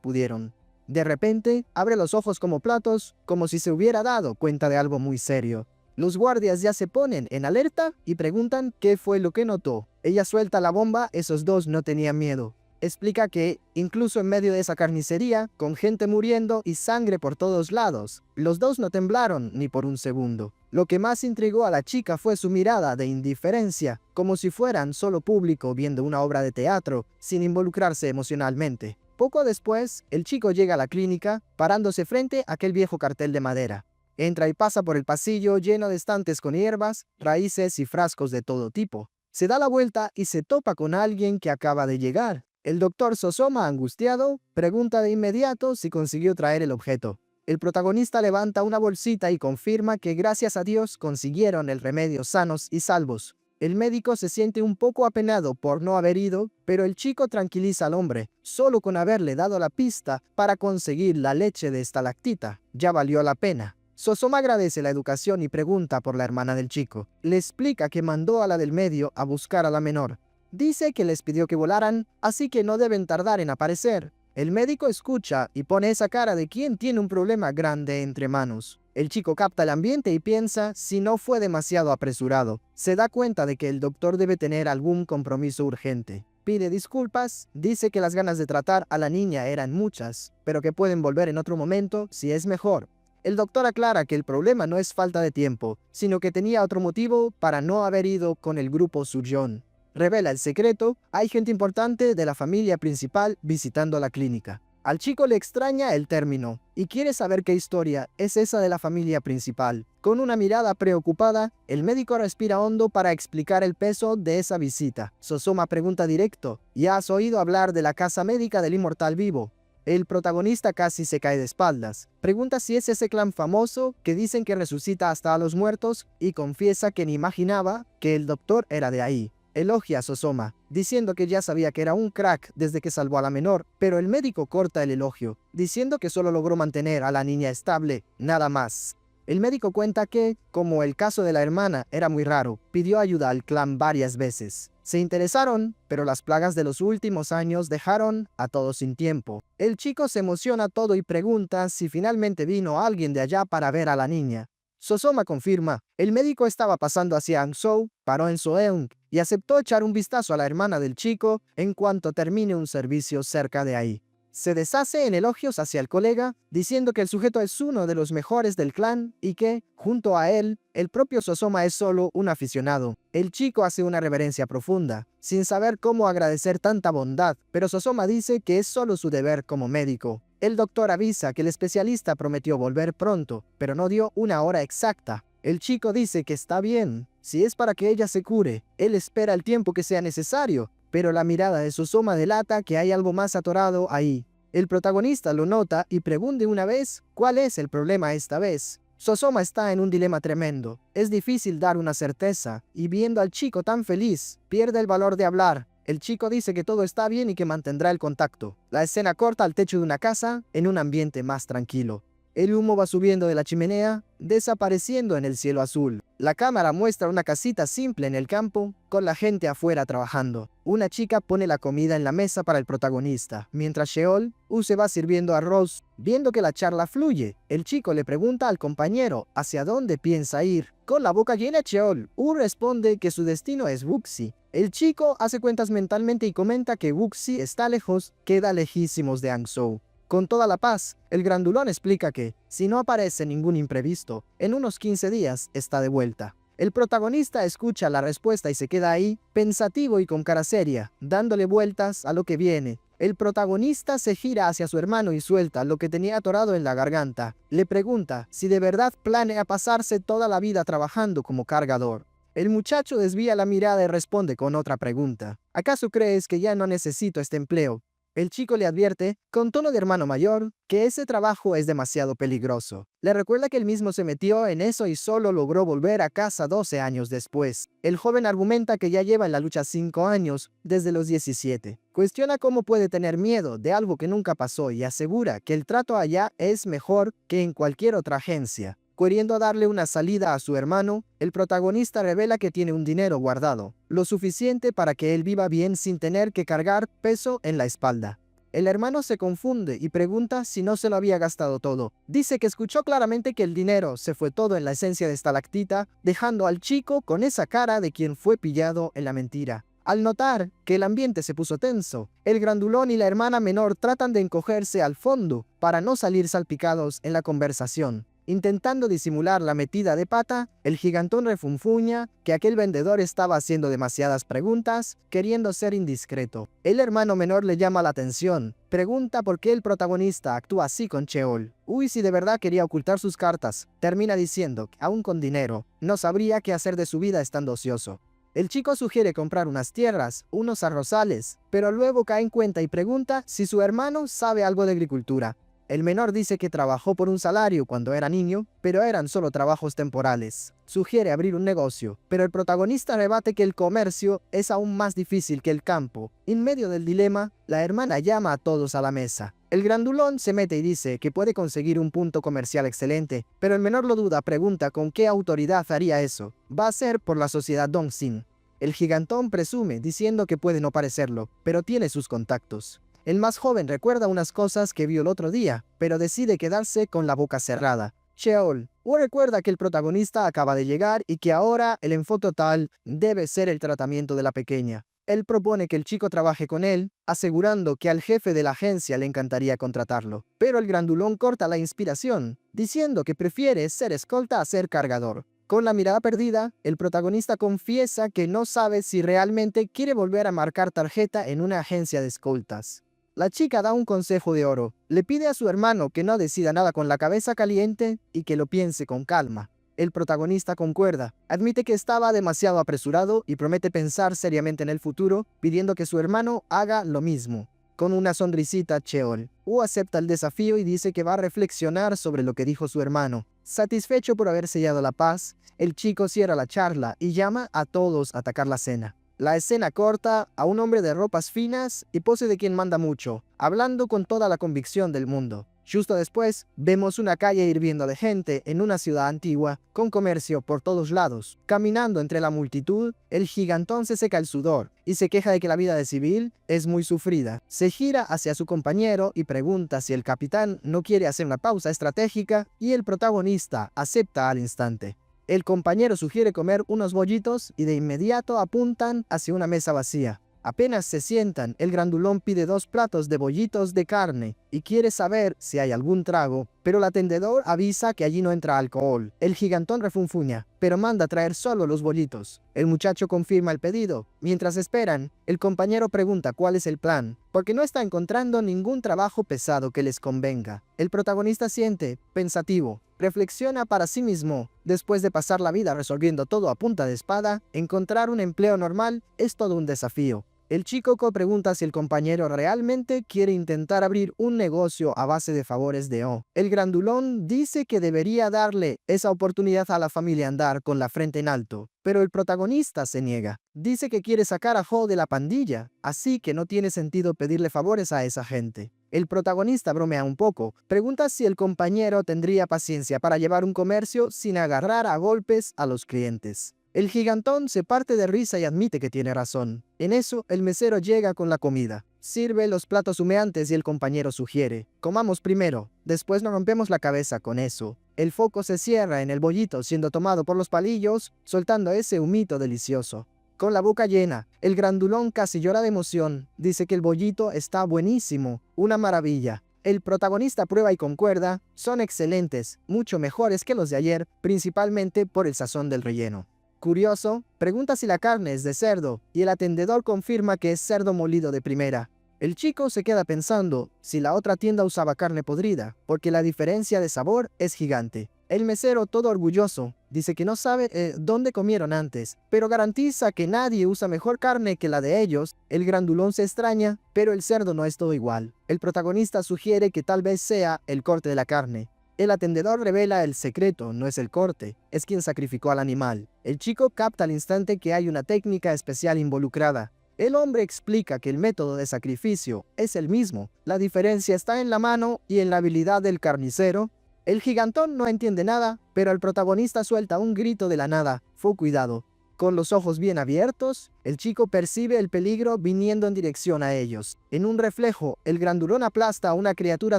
pudieron. De repente, abre los ojos como platos, como si se hubiera dado cuenta de algo muy serio. Los guardias ya se ponen en alerta y preguntan qué fue lo que notó. Ella suelta la bomba, esos dos no tenían miedo. Explica que, incluso en medio de esa carnicería, con gente muriendo y sangre por todos lados, los dos no temblaron ni por un segundo. Lo que más intrigó a la chica fue su mirada de indiferencia, como si fueran solo público viendo una obra de teatro, sin involucrarse emocionalmente. Poco después, el chico llega a la clínica, parándose frente a aquel viejo cartel de madera. Entra y pasa por el pasillo lleno de estantes con hierbas, raíces y frascos de todo tipo. Se da la vuelta y se topa con alguien que acaba de llegar. El doctor Sosoma, angustiado, pregunta de inmediato si consiguió traer el objeto. El protagonista levanta una bolsita y confirma que gracias a Dios consiguieron el remedio sanos y salvos. El médico se siente un poco apenado por no haber ido, pero el chico tranquiliza al hombre. Solo con haberle dado la pista para conseguir la leche de estalactita, ya valió la pena. Sosoma agradece la educación y pregunta por la hermana del chico. Le explica que mandó a la del medio a buscar a la menor. Dice que les pidió que volaran, así que no deben tardar en aparecer. El médico escucha y pone esa cara de quien tiene un problema grande entre manos. El chico capta el ambiente y piensa si no fue demasiado apresurado. Se da cuenta de que el doctor debe tener algún compromiso urgente. Pide disculpas, dice que las ganas de tratar a la niña eran muchas, pero que pueden volver en otro momento si es mejor. El doctor aclara que el problema no es falta de tiempo, sino que tenía otro motivo para no haber ido con el grupo Surgeon. Revela el secreto, hay gente importante de la familia principal visitando la clínica. Al chico le extraña el término y quiere saber qué historia es esa de la familia principal. Con una mirada preocupada, el médico respira hondo para explicar el peso de esa visita. Sosoma pregunta directo, ¿ya has oído hablar de la casa médica del inmortal vivo? El protagonista casi se cae de espaldas. Pregunta si es ese clan famoso que dicen que resucita hasta a los muertos y confiesa que ni imaginaba que el doctor era de ahí. Elogia a Sosoma, diciendo que ya sabía que era un crack desde que salvó a la menor, pero el médico corta el elogio, diciendo que solo logró mantener a la niña estable, nada más. El médico cuenta que, como el caso de la hermana era muy raro, pidió ayuda al clan varias veces. Se interesaron, pero las plagas de los últimos años dejaron a todos sin tiempo. El chico se emociona todo y pregunta si finalmente vino alguien de allá para ver a la niña. Sosoma confirma, el médico estaba pasando hacia Hangzhou, paró en Soeung y aceptó echar un vistazo a la hermana del chico en cuanto termine un servicio cerca de ahí. Se deshace en elogios hacia el colega, diciendo que el sujeto es uno de los mejores del clan y que, junto a él, el propio Sosoma es solo un aficionado. El chico hace una reverencia profunda, sin saber cómo agradecer tanta bondad, pero Sosoma dice que es solo su deber como médico. El doctor avisa que el especialista prometió volver pronto, pero no dio una hora exacta. El chico dice que está bien, si es para que ella se cure, él espera el tiempo que sea necesario, pero la mirada de Sosoma delata que hay algo más atorado ahí. El protagonista lo nota y pregunta una vez cuál es el problema esta vez. Sosoma está en un dilema tremendo. Es difícil dar una certeza, y viendo al chico tan feliz, pierde el valor de hablar. El chico dice que todo está bien y que mantendrá el contacto. La escena corta al techo de una casa en un ambiente más tranquilo. El humo va subiendo de la chimenea, desapareciendo en el cielo azul. La cámara muestra una casita simple en el campo, con la gente afuera trabajando. Una chica pone la comida en la mesa para el protagonista, mientras Sheol se va sirviendo arroz. Viendo que la charla fluye, el chico le pregunta al compañero hacia dónde piensa ir. Con la boca llena, Sheol responde que su destino es Wuxi. El chico hace cuentas mentalmente y comenta que Wuxi está lejos, queda lejísimos de Hangzhou. Con toda la paz, el grandulón explica que, si no aparece ningún imprevisto, en unos 15 días está de vuelta. El protagonista escucha la respuesta y se queda ahí, pensativo y con cara seria, dándole vueltas a lo que viene. El protagonista se gira hacia su hermano y suelta lo que tenía atorado en la garganta. Le pregunta si de verdad planea pasarse toda la vida trabajando como cargador. El muchacho desvía la mirada y responde con otra pregunta. ¿Acaso crees que ya no necesito este empleo? El chico le advierte, con tono de hermano mayor, que ese trabajo es demasiado peligroso. Le recuerda que él mismo se metió en eso y solo logró volver a casa 12 años después. El joven argumenta que ya lleva en la lucha 5 años, desde los 17. Cuestiona cómo puede tener miedo de algo que nunca pasó y asegura que el trato allá es mejor que en cualquier otra agencia. Queriendo darle una salida a su hermano, el protagonista revela que tiene un dinero guardado, lo suficiente para que él viva bien sin tener que cargar peso en la espalda. El hermano se confunde y pregunta si no se lo había gastado todo. Dice que escuchó claramente que el dinero se fue todo en la esencia de estalactita, dejando al chico con esa cara de quien fue pillado en la mentira. Al notar que el ambiente se puso tenso, el grandulón y la hermana menor tratan de encogerse al fondo para no salir salpicados en la conversación. Intentando disimular la metida de pata, el gigantón refunfuña que aquel vendedor estaba haciendo demasiadas preguntas, queriendo ser indiscreto. El hermano menor le llama la atención, pregunta por qué el protagonista actúa así con Sheol. Si de verdad quería ocultar sus cartas, termina diciendo que aún con dinero, no sabría qué hacer de su vida estando ocioso. El chico sugiere comprar unas tierras, unos arrozales, pero luego cae en cuenta y pregunta si su hermano sabe algo de agricultura. El menor dice que trabajó por un salario cuando era niño, pero eran solo trabajos temporales. Sugiere abrir un negocio, pero el protagonista rebate que el comercio es aún más difícil que el campo. En medio del dilema, la hermana llama a todos a la mesa. El grandulón se mete y dice que puede conseguir un punto comercial excelente, pero el menor lo duda, pregunta con qué autoridad haría eso. Va a ser por la sociedad Dongxin. El gigantón presume, diciendo que puede no parecerlo, pero tiene sus contactos. El más joven recuerda unas cosas que vio el otro día, pero decide quedarse con la boca cerrada. Cheol recuerda que el protagonista acaba de llegar y que ahora el enfoque total debe ser el tratamiento de la pequeña. Él propone que el chico trabaje con él, asegurando que al jefe de la agencia le encantaría contratarlo. Pero el grandulón corta la inspiración, diciendo que prefiere ser escolta a ser cargador. Con la mirada perdida, el protagonista confiesa que no sabe si realmente quiere volver a marcar tarjeta en una agencia de escoltas. La chica da un consejo de oro. Le pide a su hermano que no decida nada con la cabeza caliente y que lo piense con calma. El protagonista concuerda, admite que estaba demasiado apresurado y promete pensar seriamente en el futuro, pidiendo que su hermano haga lo mismo. Con una sonrisita, Cheol acepta el desafío y dice que va a reflexionar sobre lo que dijo su hermano. Satisfecho por haber sellado la paz, el chico cierra la charla y llama a todos a atacar la cena. La escena corta a un hombre de ropas finas y pose de quien manda mucho, hablando con toda la convicción del mundo. Justo después, vemos una calle hirviendo de gente en una ciudad antigua, con comercio por todos lados. Caminando entre la multitud, el gigantón se seca el sudor y se queja de que la vida de civil es muy sufrida. Se gira hacia su compañero y pregunta si el capitán no quiere hacer una pausa estratégica y el protagonista acepta al instante. El compañero sugiere comer unos bollitos y de inmediato apuntan hacia una mesa vacía. Apenas se sientan, el grandulón pide 2 platos de bollitos de carne y quiere saber si hay algún trago, pero el atendedor avisa que allí no entra alcohol. El gigantón refunfuña, pero manda traer solo los bollitos. El muchacho confirma el pedido. Mientras esperan, el compañero pregunta cuál es el plan, porque no está encontrando ningún trabajo pesado que les convenga. El protagonista siente, pensativo. Reflexiona para sí mismo. Después de pasar la vida resolviendo todo a punta de espada, encontrar un empleo normal es todo un desafío. El chico pregunta si el compañero realmente quiere intentar abrir un negocio a base de favores de O. El grandulón dice que debería darle esa oportunidad a la familia andar con la frente en alto, pero el protagonista se niega. Dice que quiere sacar a Ho de la pandilla, así que no tiene sentido pedirle favores a esa gente. El protagonista bromea un poco, pregunta si el compañero tendría paciencia para llevar un comercio sin agarrar a golpes a los clientes. El gigantón se parte de risa y admite que tiene razón. En eso, el mesero llega con la comida. Sirve los platos humeantes y el compañero sugiere: comamos primero, después nos rompemos la cabeza con eso. El foco se cierra en el bollito siendo tomado por los palillos, soltando ese humito delicioso. Con la boca llena, el grandulón casi llora de emoción. Dice que el bollito está buenísimo, una maravilla. El protagonista prueba y concuerda, son excelentes, mucho mejores que los de ayer, principalmente por el sazón del relleno. Curioso, pregunta si la carne es de cerdo, y el atendedor confirma que es cerdo molido de primera. El chico se queda pensando si la otra tienda usaba carne podrida, porque la diferencia de sabor es gigante. El mesero, todo orgulloso, dice que no sabe dónde comieron antes, pero garantiza que nadie usa mejor carne que la de ellos. El grandulón se extraña, pero el cerdo no es todo igual. El protagonista sugiere que tal vez sea el corte de la carne. El atendedor revela el secreto, no es el corte, es quien sacrificó al animal. El chico capta al instante que hay una técnica especial involucrada. El hombre explica que el método de sacrificio es el mismo, la diferencia está en la mano y en la habilidad del carnicero. El gigantón no entiende nada, pero el protagonista suelta un grito de la nada: ¡Fue cuidado! Con los ojos bien abiertos, el chico percibe el peligro viniendo en dirección a ellos. En un reflejo, el grandulón aplasta a una criatura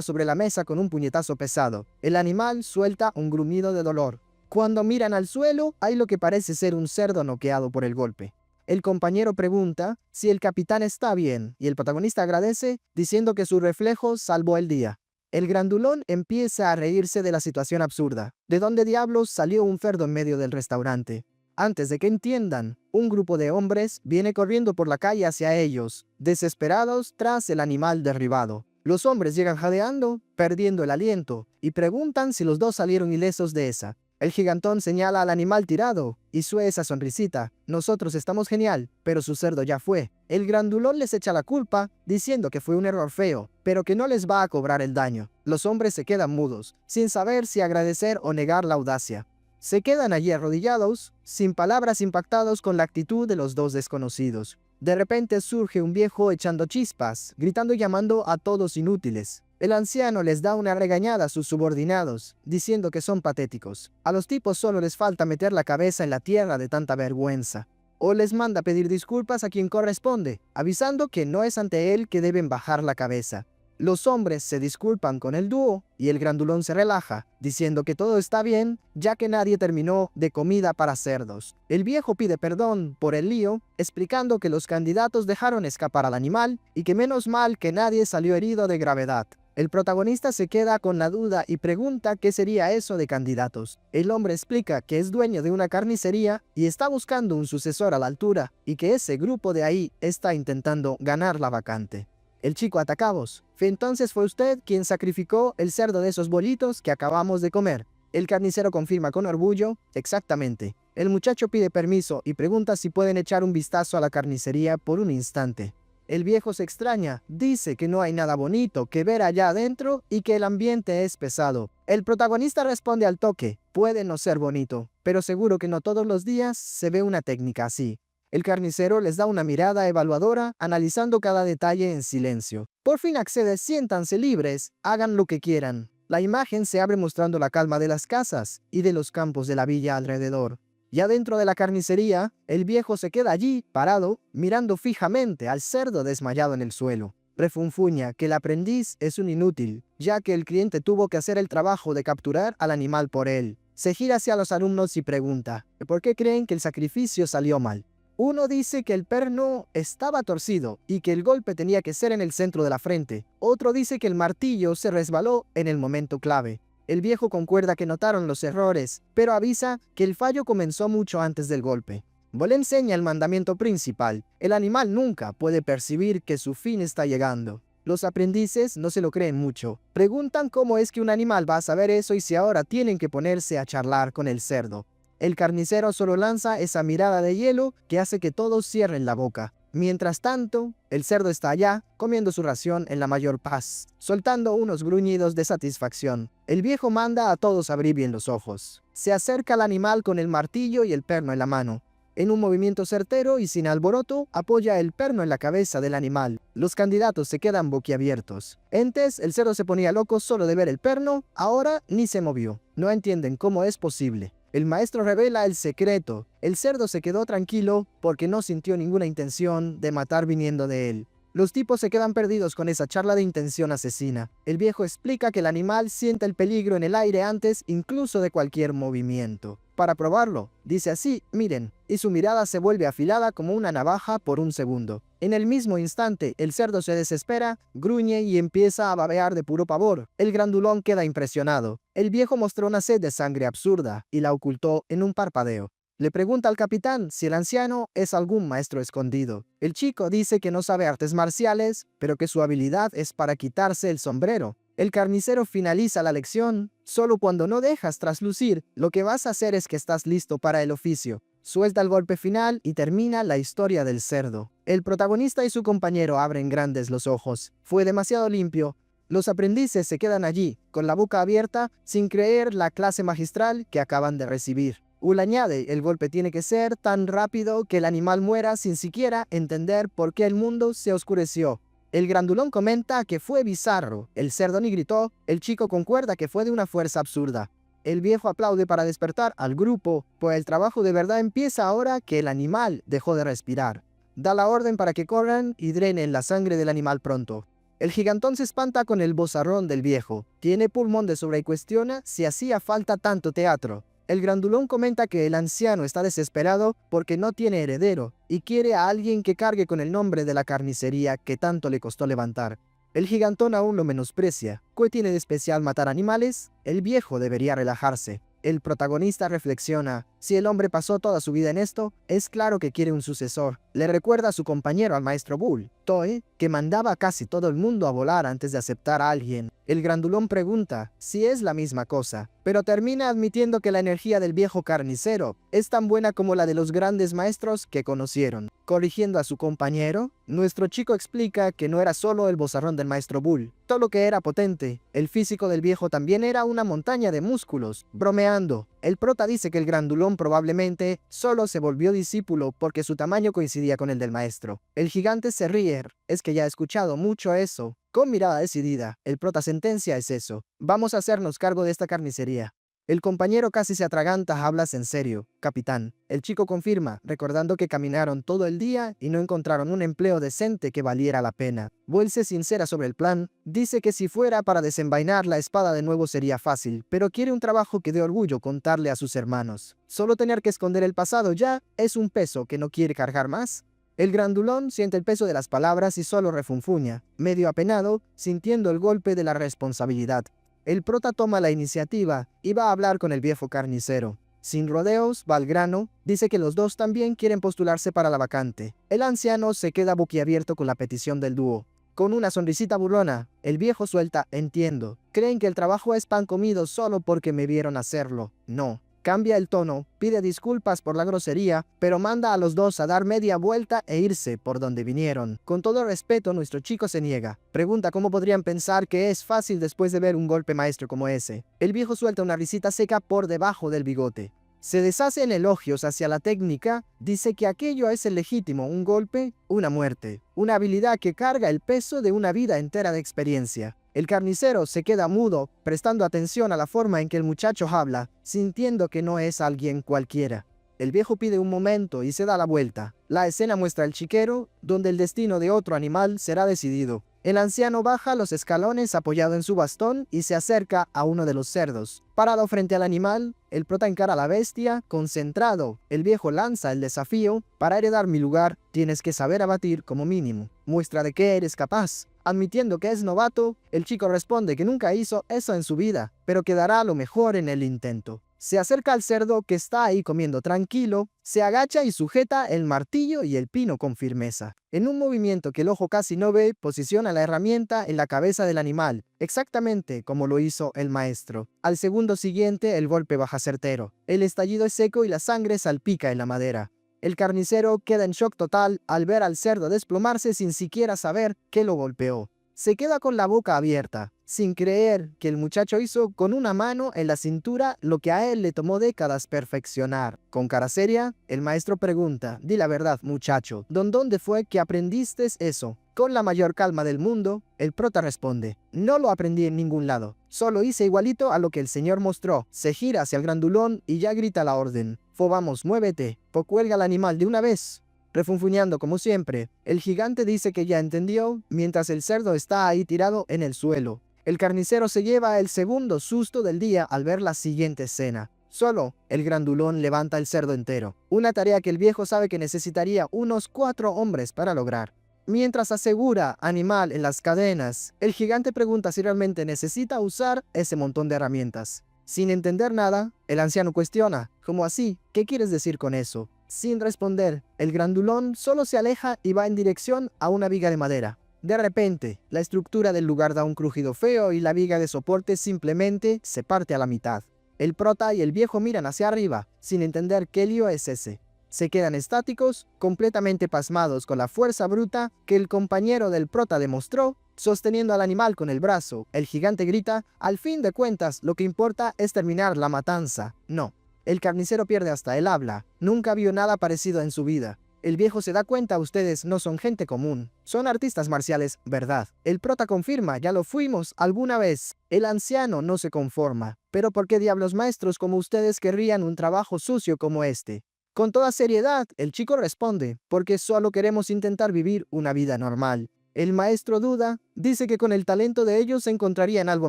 sobre la mesa con un puñetazo pesado. El animal suelta un gruñido de dolor. Cuando miran al suelo, hay lo que parece ser un cerdo noqueado por el golpe. El compañero pregunta si el capitán está bien, y el protagonista agradece, diciendo que su reflejo salvó el día. El grandulón empieza a reírse de la situación absurda. ¿De dónde diablos salió un cerdo en medio del restaurante? Antes de que entiendan, un grupo de hombres viene corriendo por la calle hacia ellos, desesperados tras el animal derribado. Los hombres llegan jadeando, perdiendo el aliento, y preguntan si los dos salieron ilesos de esa. El gigantón señala al animal tirado y sue esa sonrisita. Nosotros estamos genial, pero su cerdo ya fue. El grandulón les echa la culpa, diciendo que fue un error feo, pero que no les va a cobrar el daño. Los hombres se quedan mudos, sin saber si agradecer o negar la audacia. Se quedan allí arrodillados, sin palabras, impactados con la actitud de los dos desconocidos. De repente surge un viejo echando chispas, gritando y llamando a todos inútiles. El anciano les da una regañada a sus subordinados, diciendo que son patéticos. A los tipos solo les falta meter la cabeza en la tierra de tanta vergüenza. O les manda pedir disculpas a quien corresponde, avisando que no es ante él que deben bajar la cabeza. Los hombres se disculpan con el dúo y el grandulón se relaja, diciendo que todo está bien, ya que nadie terminó de comida para cerdos. El viejo pide perdón por el lío, explicando que los candidatos dejaron escapar al animal y que menos mal que nadie salió herido de gravedad. El protagonista se queda con la duda y pregunta qué sería eso de candidatos. El hombre explica que es dueño de una carnicería y está buscando un sucesor a la altura, y que ese grupo de ahí está intentando ganar la vacante. El chico atacabos. Entonces fue usted quien sacrificó el cerdo de esos bolitos que acabamos de comer. El carnicero confirma con orgullo, exactamente. El muchacho pide permiso y pregunta si pueden echar un vistazo a la carnicería por un instante. El viejo se extraña, dice que no hay nada bonito que ver allá adentro y que el ambiente es pesado. El protagonista responde al toque, puede no ser bonito, pero seguro que no todos los días se ve una técnica así. El carnicero les da una mirada evaluadora, analizando cada detalle en silencio. Por fin accede, siéntanse libres, hagan lo que quieran. La imagen se abre mostrando la calma de las casas y de los campos de la villa alrededor. Ya dentro de la carnicería, el viejo se queda allí, parado, mirando fijamente al cerdo desmayado en el suelo. Refunfuña que el aprendiz es un inútil, ya que el cliente tuvo que hacer el trabajo de capturar al animal por él. Se gira hacia los alumnos y pregunta, ¿por qué creen que el sacrificio salió mal? Uno dice que el perno estaba torcido y que el golpe tenía que ser en el centro de la frente. Otro dice que el martillo se resbaló en el momento clave. El viejo concuerda que notaron los errores, pero avisa que el fallo comenzó mucho antes del golpe. Le enseña el mandamiento principal. El animal nunca puede percibir que su fin está llegando. Los aprendices no se lo creen mucho. Preguntan cómo es que un animal va a saber eso y si ahora tienen que ponerse a charlar con el cerdo. El carnicero solo lanza esa mirada de hielo que hace que todos cierren la boca. Mientras tanto, el cerdo está allá, comiendo su ración en la mayor paz, soltando unos gruñidos de satisfacción. El viejo manda a todos abrir bien los ojos. Se acerca al animal con el martillo y el perno en la mano. En un movimiento certero y sin alboroto, apoya el perno en la cabeza del animal. Los candidatos se quedan boquiabiertos. Antes, el cerdo se ponía loco solo de ver el perno, ahora ni se movió. No entienden cómo es posible. El maestro revela el secreto. El cerdo se quedó tranquilo porque no sintió ninguna intención de matar viniendo de él. Los tipos se quedan perdidos con esa charla de intención asesina. El viejo explica que el animal siente el peligro en el aire antes incluso de cualquier movimiento. Para probarlo, dice así, miren, y su mirada se vuelve afilada como una navaja por un segundo. En el mismo instante, el cerdo se desespera, gruñe y empieza a babear de puro pavor. El grandulón queda impresionado. El viejo mostró una sed de sangre absurda y la ocultó en un parpadeo. Le pregunta al capitán si el anciano es algún maestro escondido. El chico dice que no sabe artes marciales, pero que su habilidad es para quitarse el sombrero. El carnicero finaliza la lección, solo cuando no dejas traslucir, lo que vas a hacer es que estás listo para el oficio. Suelta el golpe final y termina la historia del cerdo. El protagonista y su compañero abren grandes los ojos. Fue demasiado limpio. Los aprendices se quedan allí, con la boca abierta, sin creer la clase magistral que acaban de recibir. Añade, el golpe tiene que ser tan rápido que el animal muera sin siquiera entender por qué el mundo se oscureció. El grandulón comenta que fue bizarro, el cerdo ni gritó, el chico concuerda que fue de una fuerza absurda. El viejo aplaude para despertar al grupo, pues el trabajo de verdad empieza ahora que el animal dejó de respirar. Da la orden para que corran y drenen la sangre del animal pronto. El gigantón se espanta con el vozarrón del viejo. Tiene pulmón de sobra y cuestiona si hacía falta tanto teatro. El grandulón comenta que el anciano está desesperado porque no tiene heredero y quiere a alguien que cargue con el nombre de la carnicería que tanto le costó levantar. El gigantón aún lo menosprecia. ¿Qué tiene de especial matar animales? El viejo debería relajarse. El protagonista reflexiona, si el hombre pasó toda su vida en esto, es claro que quiere un sucesor. Le recuerda a su compañero al maestro Bull, Toe, que mandaba a casi todo el mundo a volar antes de aceptar a alguien. El grandulón pregunta si es la misma cosa, pero termina admitiendo que la energía del viejo carnicero es tan buena como la de los grandes maestros que conocieron. Corrigiendo a su compañero, nuestro chico explica que no era solo el vozarrón del maestro Bull, todo lo que era potente. El físico del viejo también era una montaña de músculos. Bromeando, el prota dice que el grandulón probablemente solo se volvió discípulo porque su tamaño coincidía con el del maestro. El gigante se ríe, es que ya he escuchado mucho eso. Con mirada decidida, el prota sentencia es eso. Vamos a hacernos cargo de esta carnicería. El compañero casi se atraganta, hablas en serio, capitán. El chico confirma, recordando que caminaron todo el día y no encontraron un empleo decente que valiera la pena. Buell se sincera sobre el plan, dice que si fuera para desenvainar la espada de nuevo sería fácil, pero quiere un trabajo que dé orgullo contarle a sus hermanos. Solo tener que esconder el pasado ya es un peso que no quiere cargar más. El grandulón siente el peso de las palabras y solo refunfuña, medio apenado, sintiendo el golpe de la responsabilidad. El prota toma la iniciativa y va a hablar con el viejo carnicero. Sin rodeos, va al grano, dice que los dos también quieren postularse para la vacante. El anciano se queda boquiabierto con la petición del dúo. Con una sonrisita burlona, el viejo suelta, entiendo. Creen que el trabajo es pan comido solo porque me vieron hacerlo. No. Cambia el tono, pide disculpas por la grosería, pero manda a los dos a dar media vuelta e irse por donde vinieron. Con todo respeto, nuestro chico se niega. Pregunta cómo podrían pensar que es fácil después de ver un golpe maestro como ese. El viejo suelta una risita seca por debajo del bigote. Se deshace en elogios hacia la técnica, dice que aquello es el legítimo, un golpe, una muerte, una habilidad que carga el peso de una vida entera de experiencia. El carnicero se queda mudo, prestando atención a la forma en que el muchacho habla, sintiendo que no es alguien cualquiera. El viejo pide un momento y se da la vuelta. La escena muestra el chiquero, donde el destino de otro animal será decidido. El anciano baja los escalones apoyado en su bastón y se acerca a uno de los cerdos. Parado frente al animal, el prota encara a la bestia, concentrado. El viejo lanza el desafío: para heredar mi lugar, tienes que saber abatir como mínimo. Muestra de qué eres capaz. Admitiendo que es novato, el chico responde que nunca hizo eso en su vida, pero que dará lo mejor en el intento. Se acerca al cerdo que está ahí comiendo tranquilo, se agacha y sujeta el martillo y el pino con firmeza. En un movimiento que el ojo casi no ve, posiciona la herramienta en la cabeza del animal, exactamente como lo hizo el maestro. Al segundo siguiente, el golpe baja certero. El estallido es seco y la sangre salpica en la madera. El carnicero queda en shock total al ver al cerdo desplomarse sin siquiera saber que lo golpeó. Se queda con la boca abierta, sin creer que el muchacho hizo con una mano en la cintura lo que a él le tomó décadas perfeccionar. Con cara seria, el maestro pregunta: di la verdad, muchacho, ¿dónde fue que aprendiste eso? Con la mayor calma del mundo, el prota responde: no lo aprendí en ningún lado, solo hice igualito a lo que el señor mostró. Se gira hacia el grandulón y ya grita la orden: vamos, muévete, cuelga al animal de una vez. Refunfuñando como siempre, el gigante dice que ya entendió, mientras el cerdo está ahí tirado en el suelo. El carnicero se lleva el segundo susto del día al ver la siguiente escena. Solo el grandulón levanta el cerdo entero, una tarea que el viejo sabe que necesitaría unos 4 hombres para lograr. Mientras asegura animal en las cadenas, el gigante pregunta si realmente necesita usar ese montón de herramientas. Sin entender nada, el anciano cuestiona: ¿cómo así? ¿Qué quieres decir con eso? Sin responder, el grandulón solo se aleja y va en dirección a una viga de madera. De repente, la estructura del lugar da un crujido feo y la viga de soporte simplemente se parte a la mitad. El prota y el viejo miran hacia arriba, sin entender qué lío es ese. Se quedan estáticos, completamente pasmados con la fuerza bruta que el compañero del prota demostró, sosteniendo al animal con el brazo. El gigante grita: al fin de cuentas, lo que importa es terminar la matanza. No. El carnicero pierde hasta el habla. Nunca vio nada parecido en su vida. El viejo se da cuenta: ustedes no son gente común. Son artistas marciales, ¿verdad? El prota confirma: ya lo fuimos alguna vez. El anciano no se conforma. ¿Pero por qué diablos maestros como ustedes querrían un trabajo sucio como este? Con toda seriedad, el chico responde: porque solo queremos intentar vivir una vida normal. El maestro duda, dice que con el talento de ellos encontrarían algo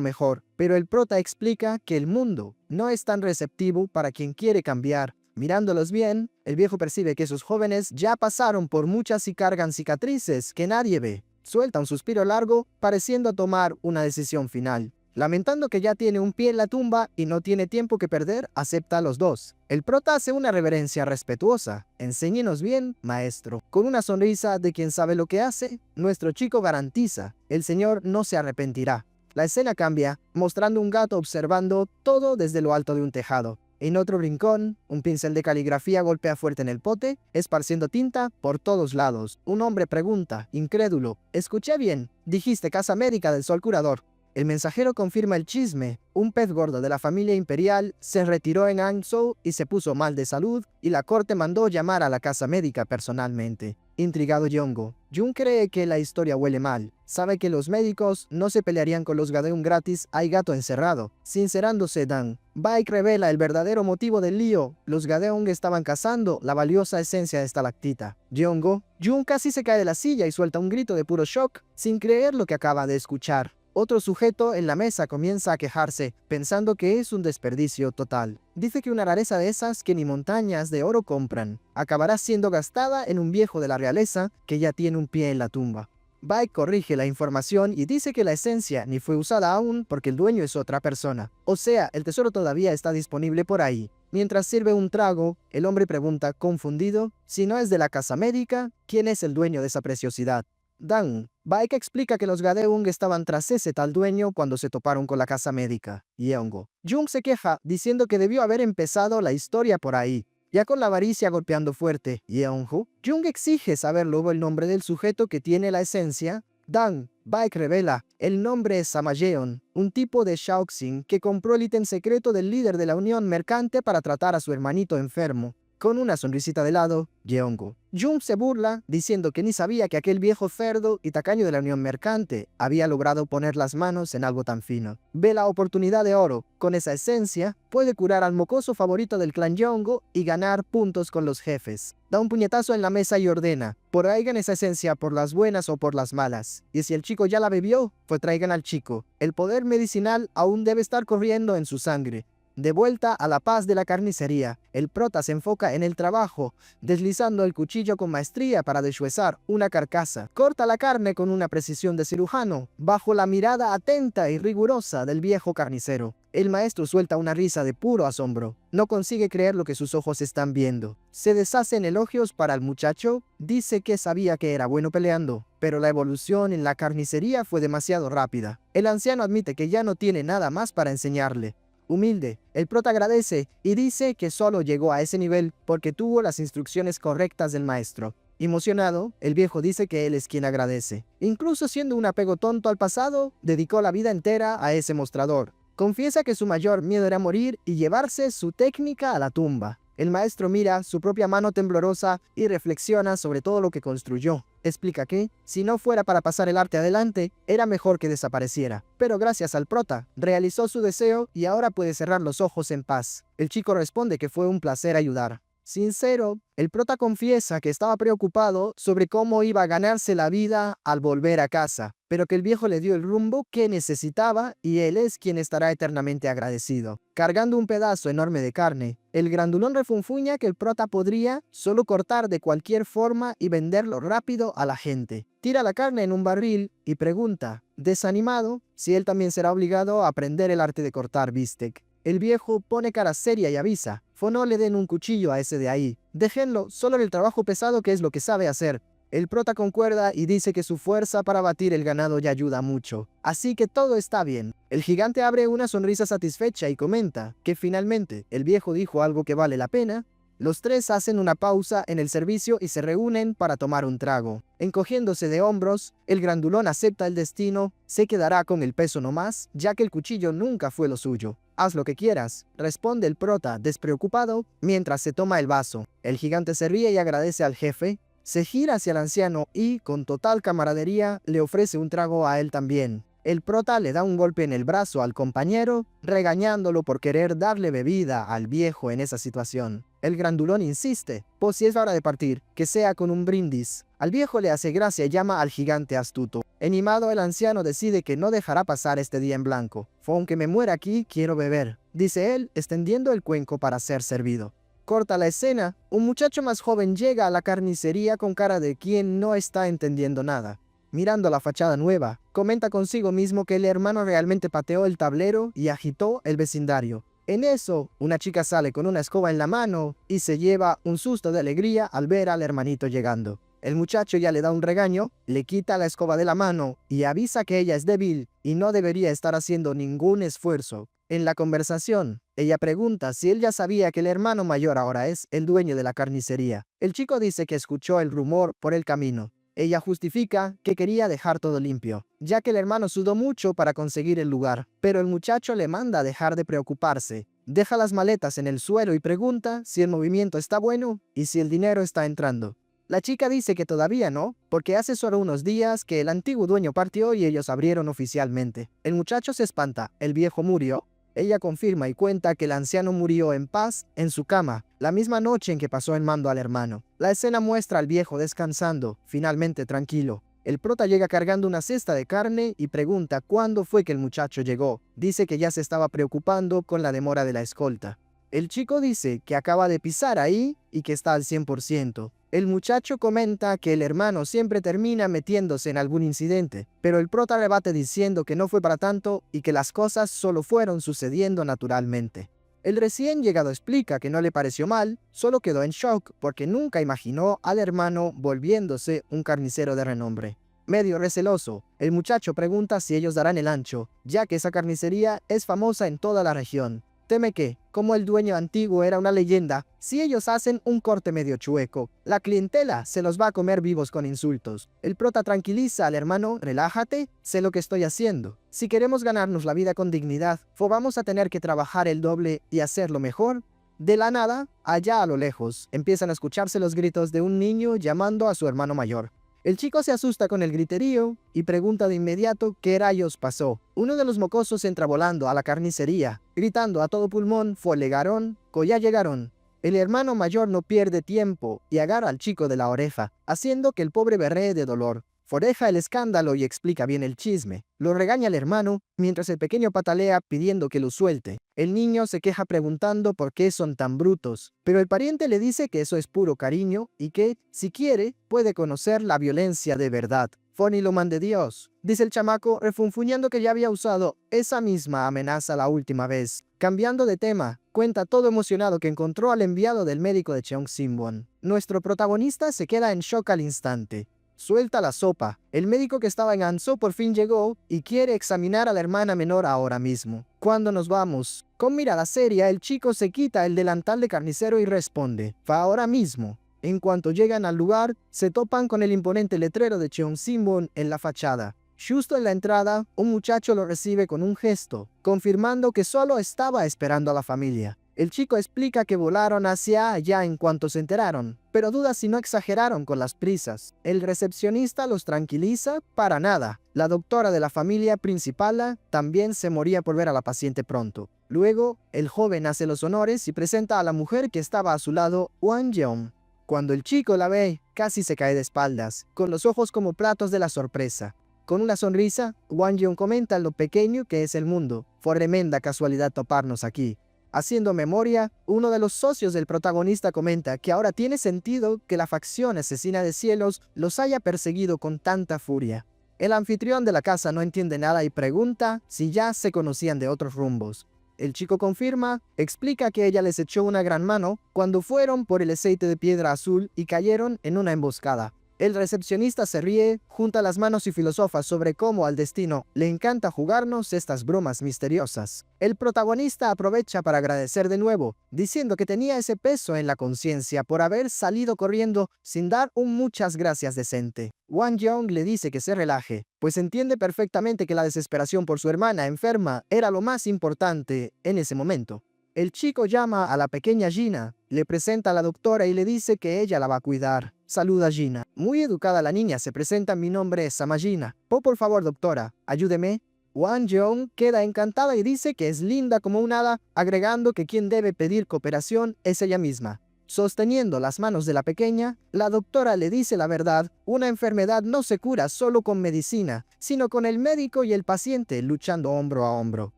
mejor, pero el prota explica que el mundo no es tan receptivo para quien quiere cambiar. Mirándolos bien, el viejo percibe que esos jóvenes ya pasaron por muchas y cargan cicatrices que nadie ve. Suelta un suspiro largo, pareciendo tomar una decisión final. Lamentando que ya tiene un pie en la tumba y no tiene tiempo que perder, acepta a los dos. El prota hace una reverencia respetuosa. Enséñenos bien, maestro. Con una sonrisa de quien sabe lo que hace, nuestro chico garantiza, el señor no se arrepentirá. La escena cambia, mostrando un gato observando todo desde lo alto de un tejado. En otro rincón, un pincel de caligrafía golpea fuerte en el pote, esparciendo tinta por todos lados. Un hombre pregunta, incrédulo, «¿Escuché bien? Dijiste casa médica del Sol Curador». El mensajero confirma el chisme. Un pez gordo de la familia imperial se retiró en Hangzhou y se puso mal de salud, y la corte mandó llamar a la casa médica personalmente. Intrigado Yongo, Jun cree que la historia huele mal. Sabe que los médicos no se pelearían con los Gadeum gratis, hay gato encerrado. Sincerándose Dan, Baek revela el verdadero motivo del lío. Los Gadeum estaban cazando la valiosa esencia de estalactita. Yongo, Jun casi se cae de la silla y suelta un grito de puro shock, sin creer lo que acaba de escuchar. Otro sujeto en la mesa comienza a quejarse, pensando que es un desperdicio total. Dice que una rareza de esas que ni montañas de oro compran, acabará siendo gastada en un viejo de la realeza que ya tiene un pie en la tumba. Baek corrige la información y dice que la esencia ni fue usada aún porque el dueño es otra persona. O sea, el tesoro todavía está disponible por ahí. Mientras sirve un trago, el hombre pregunta, confundido, si no es de la casa médica, ¿quién es el dueño de esa preciosidad? Dan, Baek explica que los Gadeum estaban tras ese tal dueño cuando se toparon con la casa médica. Yeongo. Jung se queja diciendo que debió haber empezado la historia por ahí. Ya con la avaricia golpeando fuerte, Yeonju, Jung exige saber luego el nombre del sujeto que tiene la esencia. Dan, Baek revela, el nombre es Samayeon, un tipo de Shaoxing que compró el ítem secreto del líder de la Unión Mercante para tratar a su hermanito enfermo. Con una sonrisita de lado, Yeongo. Jung se burla, diciendo que ni sabía que aquel viejo cerdo y tacaño de la Unión Mercante había logrado poner las manos en algo tan fino. Ve la oportunidad de oro. Con esa esencia, puede curar al mocoso favorito del clan Yeongo y ganar puntos con los jefes. Da un puñetazo en la mesa y ordena, por traigan esa esencia por las buenas o por las malas. Y si el chico ya la bebió, pues traigan al chico. El poder medicinal aún debe estar corriendo en su sangre. De vuelta a la paz de la carnicería, el prota se enfoca en el trabajo, deslizando el cuchillo con maestría para deshuesar una carcasa. Corta la carne con una precisión de cirujano, bajo la mirada atenta y rigurosa del viejo carnicero. El maestro suelta una risa de puro asombro. No consigue creer lo que sus ojos están viendo. Se deshace en elogios para el muchacho, dice que sabía que era bueno peleando, pero la evolución en la carnicería fue demasiado rápida. El anciano admite que ya no tiene nada más para enseñarle. Humilde, el prota agradece y dice que solo llegó a ese nivel porque tuvo las instrucciones correctas del maestro. Emocionado, el viejo dice que él es quien agradece. Incluso siendo un apego tonto al pasado, dedicó la vida entera a ese mostrador. Confiesa que su mayor miedo era morir y llevarse su técnica a la tumba. El maestro mira su propia mano temblorosa y reflexiona sobre todo lo que construyó. Explica que, si no fuera para pasar el arte adelante, era mejor que desapareciera. Pero gracias al prota, realizó su deseo y ahora puede cerrar los ojos en paz. El chico responde que fue un placer ayudar. Sincero, el prota confiesa que estaba preocupado sobre cómo iba a ganarse la vida al volver a casa, pero que el viejo le dio el rumbo que necesitaba y él es quien estará eternamente agradecido. Cargando un pedazo enorme de carne, el grandulón refunfuña que el prota podría solo cortar de cualquier forma y venderlo rápido a la gente. Tira la carne en un barril y pregunta, desanimado, si él también será obligado a aprender el arte de cortar bistec. El viejo pone cara seria y avisa, no le den un cuchillo a ese de ahí. Déjenlo solo en el trabajo pesado que es lo que sabe hacer. El prota concuerda y dice que su fuerza para batir el ganado ya ayuda mucho. Así que todo está bien. El gigante abre una sonrisa satisfecha y comenta que finalmente el viejo dijo algo que vale la pena. Los tres hacen una pausa en el servicio y se reúnen para tomar un trago. Encogiéndose de hombros, el grandulón acepta el destino, se quedará con el peso nomás, ya que el cuchillo nunca fue lo suyo. Haz lo que quieras, responde el prota despreocupado mientras se toma el vaso. El gigante se ríe y agradece al jefe, se gira hacia el anciano y, con total camaradería, le ofrece un trago a él también. El prota le da un golpe en el brazo al compañero, regañándolo por querer darle bebida al viejo en esa situación. El grandulón insiste, pues si es hora de partir, que sea con un brindis. Al viejo le hace gracia y llama al gigante astuto. Animado, el anciano decide que no dejará pasar este día en blanco. Aunque me muera aquí, quiero beber, dice él, extendiendo el cuenco para ser servido. Corta la escena, un muchacho más joven llega a la carnicería con cara de quien no está entendiendo nada. mirando la fachada nueva, comenta consigo mismo que el hermano realmente pateó el tablero y agitó el vecindario. En eso, una chica sale con una escoba en la mano y se lleva un susto de alegría al ver al hermanito llegando. El muchacho ya le da un regaño, le quita la escoba de la mano y avisa que ella es débil y no debería estar haciendo ningún esfuerzo. En la conversación, ella pregunta si él ya sabía que el hermano mayor ahora es el dueño de la carnicería. El chico dice que escuchó el rumor por el camino. Ella justifica que quería dejar todo limpio, ya que el hermano sudó mucho para conseguir el lugar, pero el muchacho le manda a dejar de preocuparse. Deja las maletas en el suelo y pregunta si el movimiento está bueno y si el dinero está entrando. La chica dice que todavía no, porque hace solo unos días que el antiguo dueño partió y ellos abrieron oficialmente. El muchacho se espanta, ¿el viejo murió? Ella confirma y cuenta que el anciano murió en paz en su cama, la misma noche en que pasó el mando al hermano. La escena muestra al viejo descansando, finalmente tranquilo. El prota llega cargando una cesta de carne y pregunta cuándo fue que el muchacho llegó. Dice que ya se estaba preocupando con la demora de la escolta. El chico dice que acaba de pisar ahí y que está al 100%. El muchacho comenta que el hermano siempre termina metiéndose en algún incidente, pero el prota rebate diciendo que no fue para tanto y que las cosas solo fueron sucediendo naturalmente. El recién llegado explica que no le pareció mal, solo quedó en shock porque nunca imaginó al hermano volviéndose un carnicero de renombre. Medio receloso, el muchacho pregunta si ellos darán el ancho, ya que esa carnicería es famosa en toda la región. Teme que, como el dueño antiguo era una leyenda, si ellos hacen un corte medio chueco, la clientela se los va a comer vivos con insultos. El prota tranquiliza al hermano, relájate, sé lo que estoy haciendo. Si queremos ganarnos la vida con dignidad, vamos a tener que trabajar el doble y hacerlo mejor. De la nada, allá a lo lejos, empiezan a escucharse los gritos de un niño llamando a su hermano mayor. El chico se asusta con el griterío y pregunta de inmediato qué rayos pasó. Uno de los mocosos entra volando a la carnicería, gritando a todo pulmón, «¡Llegaron! ¡Ya llegaron!». El hermano mayor no pierde tiempo y agarra al chico de la oreja, haciendo que el pobre berree de dolor. Foreja el escándalo y explica bien el chisme. Lo regaña el hermano, mientras el pequeño patalea pidiendo que lo suelte. El niño se queja preguntando por qué son tan brutos, pero el pariente le dice que eso es puro cariño y que, si quiere, puede conocer la violencia de verdad. Fonny lo mande Dios, dice el chamaco, refunfuñando que ya había usado esa misma amenaza la última vez. Cambiando de tema, cuenta todo emocionado que encontró al enviado del médico de Cheong Simbon. Nuestro protagonista se queda en shock al instante. Suelta la sopa. El médico que estaba en Anso por fin llegó y quiere examinar a la hermana menor ahora mismo. ¿Cuándo nos vamos? Con mirada seria, el chico se quita el delantal de carnicero y responde, «Va ahora mismo». En cuanto llegan al lugar, se topan con el imponente letrero de Cheong Simbon en la fachada. Justo en la entrada, un muchacho lo recibe con un gesto, confirmando que solo estaba esperando a la familia. El chico explica que volaron hacia allá en cuanto se enteraron, pero duda si no exageraron con las prisas. El recepcionista los tranquiliza, para nada. La doctora de la familia principal también se moría por ver a la paciente pronto. Luego, el joven hace los honores y presenta a la mujer que estaba a su lado, Wang Yeong. Cuando el chico la ve, casi se cae de espaldas, con los ojos como platos de la sorpresa. Con una sonrisa, Wang Yeong comenta lo pequeño que es el mundo. Fue tremenda casualidad toparnos aquí. Haciendo memoria, uno de los socios del protagonista comenta que ahora tiene sentido que la facción asesina de cielos los haya perseguido con tanta furia. El anfitrión de la casa no entiende nada y pregunta si ya se conocían de otros rumbos. El chico confirma, explica que ella les echó una gran mano cuando fueron por el aceite de piedra azul y cayeron en una emboscada. El recepcionista se ríe, junta las manos y filosofa sobre cómo al destino le encanta jugarnos estas bromas misteriosas. El protagonista aprovecha para agradecer de nuevo, diciendo que tenía ese peso en la conciencia por haber salido corriendo sin dar un muchas gracias decente. Wang Yeong le dice que se relaje, pues entiende perfectamente que la desesperación por su hermana enferma era lo más importante en ese momento. El chico llama a la pequeña Gina, le presenta a la doctora y le dice que ella la va a cuidar. Saluda a Gina. Muy educada la niña se presenta, mi nombre es Samajina. Por favor doctora, ayúdeme. Wang Yeong queda encantada y dice que es linda como un hada, agregando que quien debe pedir cooperación es ella misma. Sosteniendo las manos de la pequeña, la doctora le dice la verdad, una enfermedad no se cura solo con medicina, sino con el médico y el paciente luchando hombro a hombro.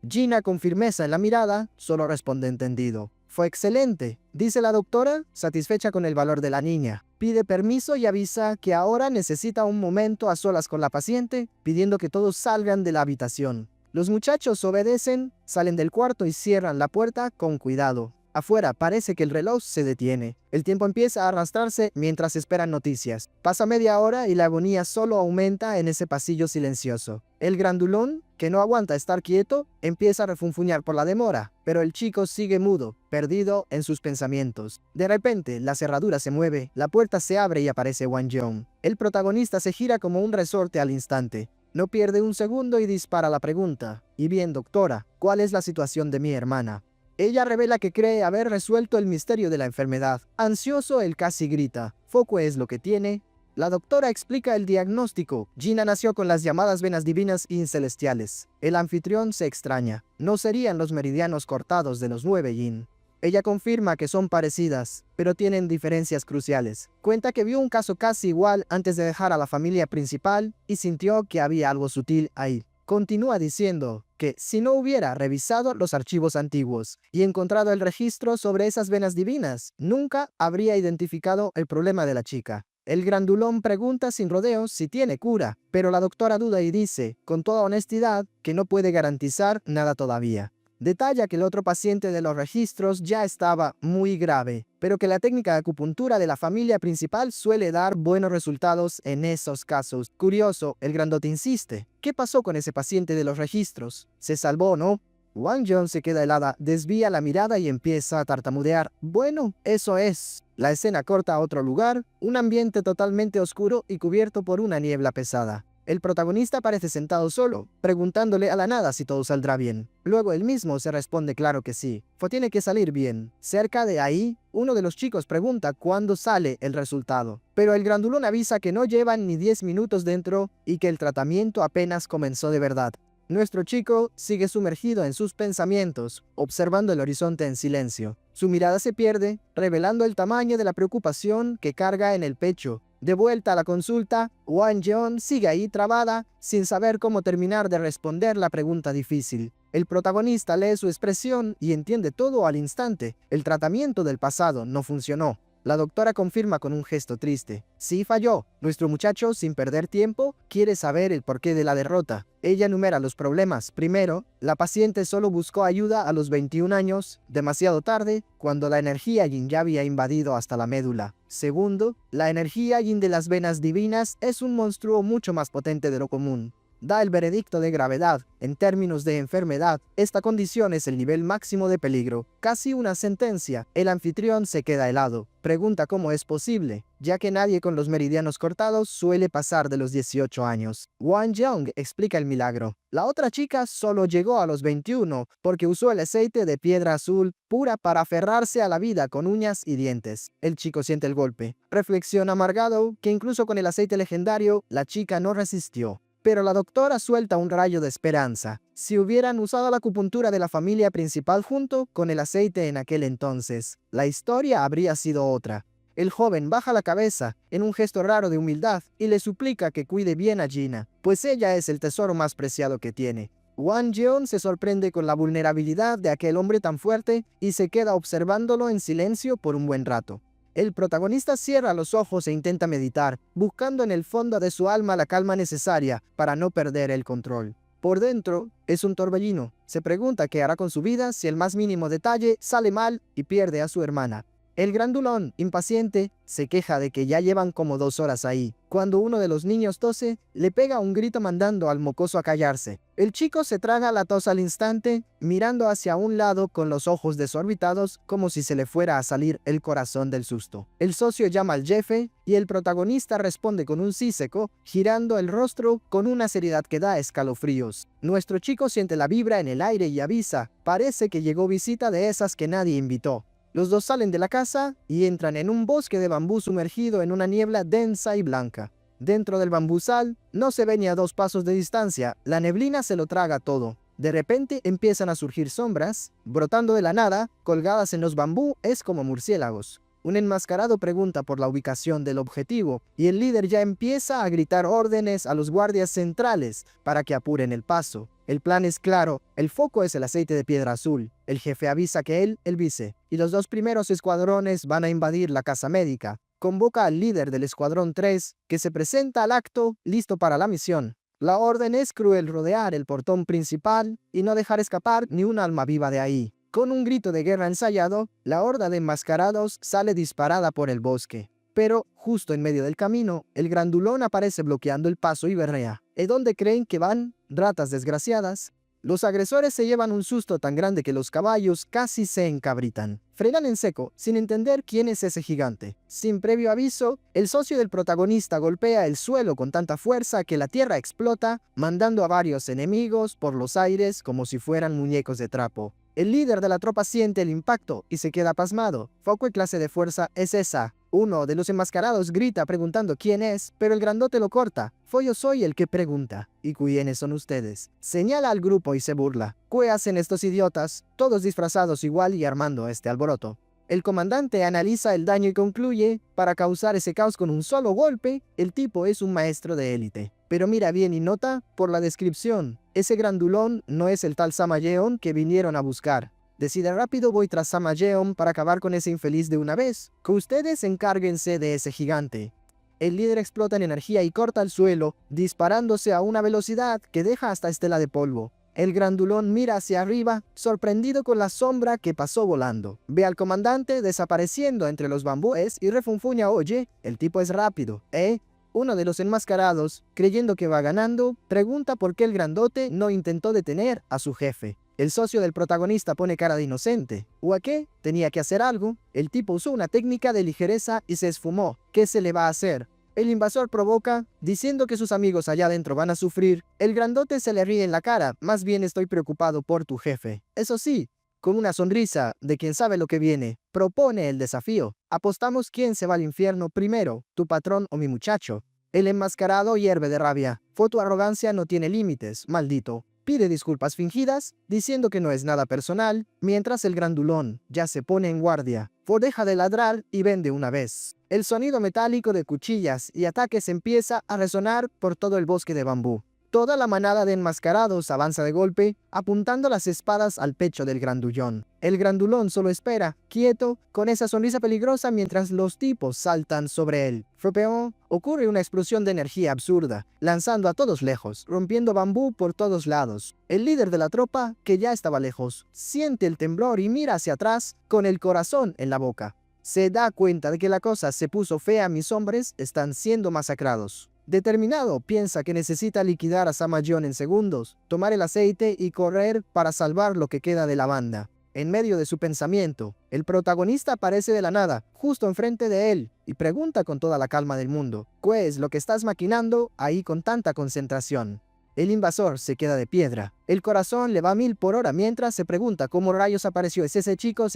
Gina, con firmeza en la mirada, solo responde entendido. Fue excelente, dice la doctora, satisfecha con el valor de la niña. Pide permiso y avisa que ahora necesita un momento a solas con la paciente, pidiendo que todos salgan de la habitación. Los muchachos obedecen, salen del cuarto y cierran la puerta con cuidado. Afuera parece que el reloj se detiene. El tiempo empieza a arrastrarse mientras esperan noticias. Pasa media hora y la agonía solo aumenta en ese pasillo silencioso. El grandulón, que no aguanta estar quieto, empieza a refunfuñar por la demora, pero el chico sigue mudo, perdido en sus pensamientos. De repente, la cerradura se mueve, la puerta se abre y aparece Wang Jeong. El protagonista se gira como un resorte al instante. No pierde un segundo y dispara la pregunta. Y bien, doctora, ¿cuál es la situación de mi hermana? Ella revela que cree haber resuelto el misterio de la enfermedad. Ansioso, él casi grita. ¿Foco es lo que tiene? La doctora explica el diagnóstico. Gina nació con las llamadas venas divinas y celestiales. El anfitrión se extraña. No serían los meridianos cortados de los 9 yin. Ella confirma que son parecidas, pero tienen diferencias cruciales. Cuenta que vio un caso casi igual antes de dejar a la familia principal y sintió que había algo sutil ahí. Continúa diciendo que si no hubiera revisado los archivos antiguos y encontrado el registro sobre esas venas divinas, nunca habría identificado el problema de la chica. El grandulón pregunta sin rodeos si tiene cura, pero la doctora duda y dice, con toda honestidad, que no puede garantizar nada todavía. Detalla que el otro paciente de los registros ya estaba muy grave, pero que la técnica de acupuntura de la familia principal suele dar buenos resultados en esos casos. Curioso, el grandote insiste. ¿Qué pasó con ese paciente de los registros? ¿Se salvó o no? Wang Jeong se queda helada, desvía la mirada y empieza a tartamudear. Bueno, eso es. La escena corta a otro lugar, un ambiente totalmente oscuro y cubierto por una niebla pesada. El protagonista parece sentado solo, preguntándole a la nada si todo saldrá bien. Luego él mismo se responde claro que sí, pues tiene que salir bien. Cerca de ahí, uno de los chicos pregunta cuándo sale el resultado. Pero el grandulón avisa que no llevan ni 10 minutos dentro y que el tratamiento apenas comenzó de verdad. Nuestro chico sigue sumergido en sus pensamientos, observando el horizonte en silencio. Su mirada se pierde, revelando el tamaño de la preocupación que carga en el pecho. De vuelta a la consulta, Wang Jeong sigue ahí trabada, sin saber cómo terminar de responder la pregunta difícil. El protagonista lee su expresión y entiende todo al instante. El tratamiento del pasado no funcionó. La doctora confirma con un gesto triste. Sí falló. Nuestro muchacho, sin perder tiempo, quiere saber el porqué de la derrota. Ella enumera los problemas. Primero, la paciente solo buscó ayuda a los 21 años, demasiado tarde, cuando la energía yin ya había invadido hasta la médula. Segundo, la energía yin de las venas divinas es un monstruo mucho más potente de lo común. Da el veredicto de gravedad. En términos de enfermedad, esta condición es el nivel máximo de peligro. Casi una sentencia. El anfitrión se queda helado. Pregunta cómo es posible, ya que nadie con los meridianos cortados suele pasar de los 18 años. Wang Jeong explica el milagro. La otra chica solo llegó a los 21 porque usó el aceite de piedra azul pura para aferrarse a la vida con uñas y dientes. El chico siente el golpe. Reflexiona amargado que incluso con el aceite legendario, la chica no resistió. Pero la doctora suelta un rayo de esperanza. Si hubieran usado la acupuntura de la familia principal junto con el aceite en aquel entonces, la historia habría sido otra. El joven baja la cabeza en un gesto raro de humildad y le suplica que cuide bien a Gina, pues ella es el tesoro más preciado que tiene. Wang Jeong se sorprende con la vulnerabilidad de aquel hombre tan fuerte y se queda observándolo en silencio por un buen rato. El protagonista cierra los ojos e intenta meditar, buscando en el fondo de su alma la calma necesaria para no perder el control. Por dentro, es un torbellino. Se pregunta qué hará con su vida si el más mínimo detalle sale mal y pierde a su hermana. El grandulón, impaciente, se queja de que ya llevan como 2 horas ahí. Cuando uno de los niños tose, le pega un grito mandando al mocoso a callarse. El chico se traga la tos al instante, mirando hacia un lado con los ojos desorbitados como si se le fuera a salir el corazón del susto. El socio llama al jefe y el protagonista responde con un sí seco, girando el rostro con una seriedad que da escalofríos. Nuestro chico siente la vibra en el aire y avisa. Parece que llegó visita de esas que nadie invitó. Los dos salen de la casa y entran en un bosque de bambú sumergido en una niebla densa y blanca. Dentro del bambusal no se ve ni a 2 pasos de distancia, la neblina se lo traga todo. De repente empiezan a surgir sombras, brotando de la nada, colgadas en los bambú es como murciélagos. Un enmascarado pregunta por la ubicación del objetivo y el líder ya empieza a gritar órdenes a los guardias centrales para que apuren el paso. El plan es claro, el foco es el aceite de piedra azul. El jefe avisa que él, el vice, y los dos primeros escuadrones van a invadir la casa médica. Convoca al líder del escuadrón 3, que se presenta al acto, listo para la misión. La orden es cruel: rodear el portón principal y no dejar escapar ni un alma viva de ahí. Con un grito de guerra ensayado, la horda de enmascarados sale disparada por el bosque. Pero, justo en medio del camino, el grandulón aparece bloqueando el paso y berrea. ¿Y dónde creen que van? Ratas desgraciadas. Los agresores se llevan un susto tan grande que los caballos casi se encabritan. Frenan en seco, sin entender quién es ese gigante. Sin previo aviso, el socio del protagonista golpea el suelo con tanta fuerza que la tierra explota, mandando a varios enemigos por los aires como si fueran muñecos de trapo. El líder de la tropa siente el impacto y se queda pasmado. ¿Qué clase de fuerza es esa? Uno de los enmascarados grita preguntando quién es, pero el grandote lo corta. Yo soy el que pregunta. ¿Y quiénes son ustedes? Señala al grupo y se burla. ¿Qué hacen estos idiotas? Todos disfrazados igual y armando este alboroto. El comandante analiza el daño y concluye: para causar ese caos con un solo golpe, el tipo es un maestro de élite. Pero mira bien y nota, por la descripción, ese grandulón no es el tal Samayeon que vinieron a buscar. Decide rápido: voy tras Samayeon para acabar con ese infeliz de una vez. Que ustedes encárguense de ese gigante. El líder explota en energía y corta el suelo, disparándose a una velocidad que deja hasta estela de polvo. El grandulón mira hacia arriba, sorprendido con la sombra que pasó volando. Ve al comandante desapareciendo entre los bambúes y refunfuña: oye, el tipo es rápido, ¿eh? Uno de los enmascarados, creyendo que va ganando, pregunta por qué el grandote no intentó detener a su jefe. El socio del protagonista pone cara de inocente. ¿O a qué? Tenía que hacer algo. El tipo usó una técnica de ligereza y se esfumó. ¿Qué se le va a hacer? El invasor provoca, diciendo que sus amigos allá adentro van a sufrir. El grandote se le ríe en la cara: más bien estoy preocupado por tu jefe. Eso sí, con una sonrisa de quien sabe lo que viene, propone el desafío. Apostamos quién se va al infierno primero, tu patrón o mi muchacho. El enmascarado hierve de rabia. Tu arrogancia no tiene límites, maldito. Pide disculpas fingidas, diciendo que no es nada personal, mientras el grandulón ya se pone en guardia. Deja de ladrar y ven de una vez. El sonido metálico de cuchillas y ataques empieza a resonar por todo el bosque de bambú. Toda la manada de enmascarados avanza de golpe, apuntando las espadas al pecho del grandullón. El grandulón solo espera, quieto, con esa sonrisa peligrosa mientras los tipos saltan sobre él. Fropeón, ocurre una explosión de energía absurda, lanzando a todos lejos, rompiendo bambú por todos lados. El líder de la tropa, que ya estaba lejos, siente el temblor y mira hacia atrás con el corazón en la boca. Se da cuenta de que la cosa se puso fea: mis hombres están siendo masacrados. Determinado, piensa que necesita liquidar a Samayeon en segundos, tomar el aceite y correr para salvar lo que queda de la banda. En medio de su pensamiento, el protagonista aparece de la nada, justo enfrente de él, y pregunta con toda la calma del mundo: ¿qué es lo que estás maquinando ahí con tanta concentración? El invasor se queda de piedra. El corazón le va a 1000 por hora mientras se pregunta cómo rayos apareció ese chico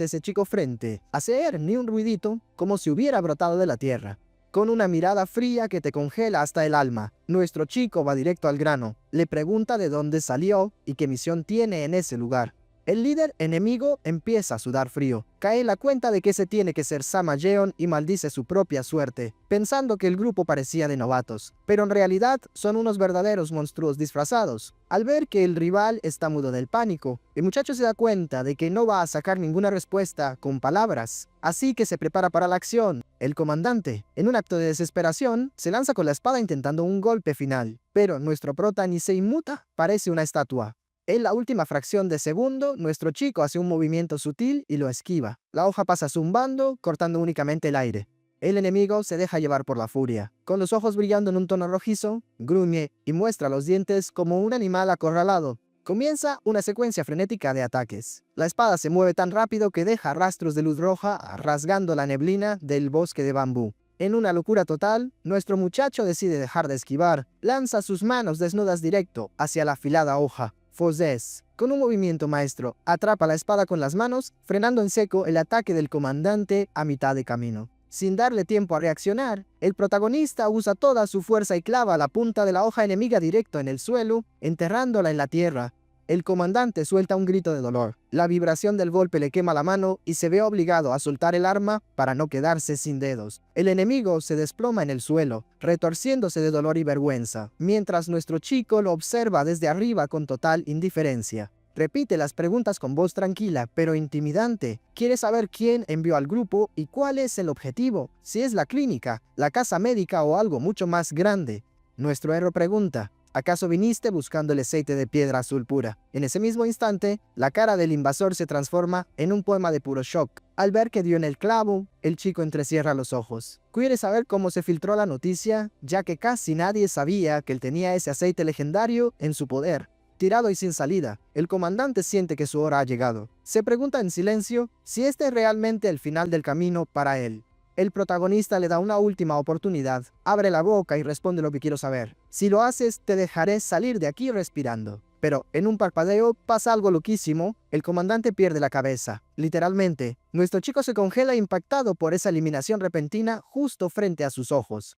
frente a hacer ni un ruidito, como si hubiera brotado de la tierra. Con una mirada fría que te congela hasta el alma, nuestro chico va directo al grano. Le pregunta de dónde salió y qué misión tiene en ese lugar. El líder enemigo empieza a sudar frío. Cae en la cuenta de que ese tiene que ser Samayeon y maldice su propia suerte, pensando que el grupo parecía de novatos. Pero en realidad son unos verdaderos monstruos disfrazados. Al ver que el rival está mudo del pánico, el muchacho se da cuenta de que no va a sacar ninguna respuesta con palabras. Así que se prepara para la acción. El comandante, en un acto de desesperación, se lanza con la espada intentando un golpe final. Pero nuestro prota ni se inmuta, parece una estatua. En la última fracción de segundo, nuestro chico hace un movimiento sutil y lo esquiva. La hoja pasa zumbando, cortando únicamente el aire. El enemigo se deja llevar por la furia. Con los ojos brillando en un tono rojizo, gruñe y muestra los dientes como un animal acorralado. Comienza una secuencia frenética de ataques. La espada se mueve tan rápido que deja rastros de luz roja rasgando la neblina del bosque de bambú. En una locura total, nuestro muchacho decide dejar de esquivar. Lanza sus manos desnudas directo hacia la afilada hoja. Fozes, con un movimiento maestro, atrapa la espada con las manos, frenando en seco el ataque del comandante a mitad de camino. Sin darle tiempo a reaccionar, el protagonista usa toda su fuerza y clava la punta de la hoja enemiga directo en el suelo, enterrándola en la tierra. El comandante suelta un grito de dolor. La vibración del golpe le quema la mano y se ve obligado a soltar el arma para no quedarse sin dedos. El enemigo se desploma en el suelo, retorciéndose de dolor y vergüenza, mientras nuestro chico lo observa desde arriba con total indiferencia. Repite las preguntas con voz tranquila, pero intimidante. Quiere saber quién envió al grupo y cuál es el objetivo, si es la clínica, la casa médica o algo mucho más grande. Nuestro héroe pregunta: ¿acaso viniste buscando el aceite de piedra azul pura? En ese mismo instante, la cara del invasor se transforma en un poema de puro shock. Al ver que dio en el clavo, el chico entrecierra los ojos. Quiere saber cómo se filtró la noticia, ya que casi nadie sabía que él tenía ese aceite legendario en su poder. Tirado y sin salida, el comandante siente que su hora ha llegado. Se pregunta en silencio si este es realmente el final del camino para él. El protagonista le da una última oportunidad, abre la boca y responde lo que quiero saber. Si lo haces, te dejaré salir de aquí respirando. Pero en un parpadeo pasa algo loquísimo, el comandante pierde la cabeza. Literalmente, nuestro chico se congela impactado por esa eliminación repentina justo frente a sus ojos.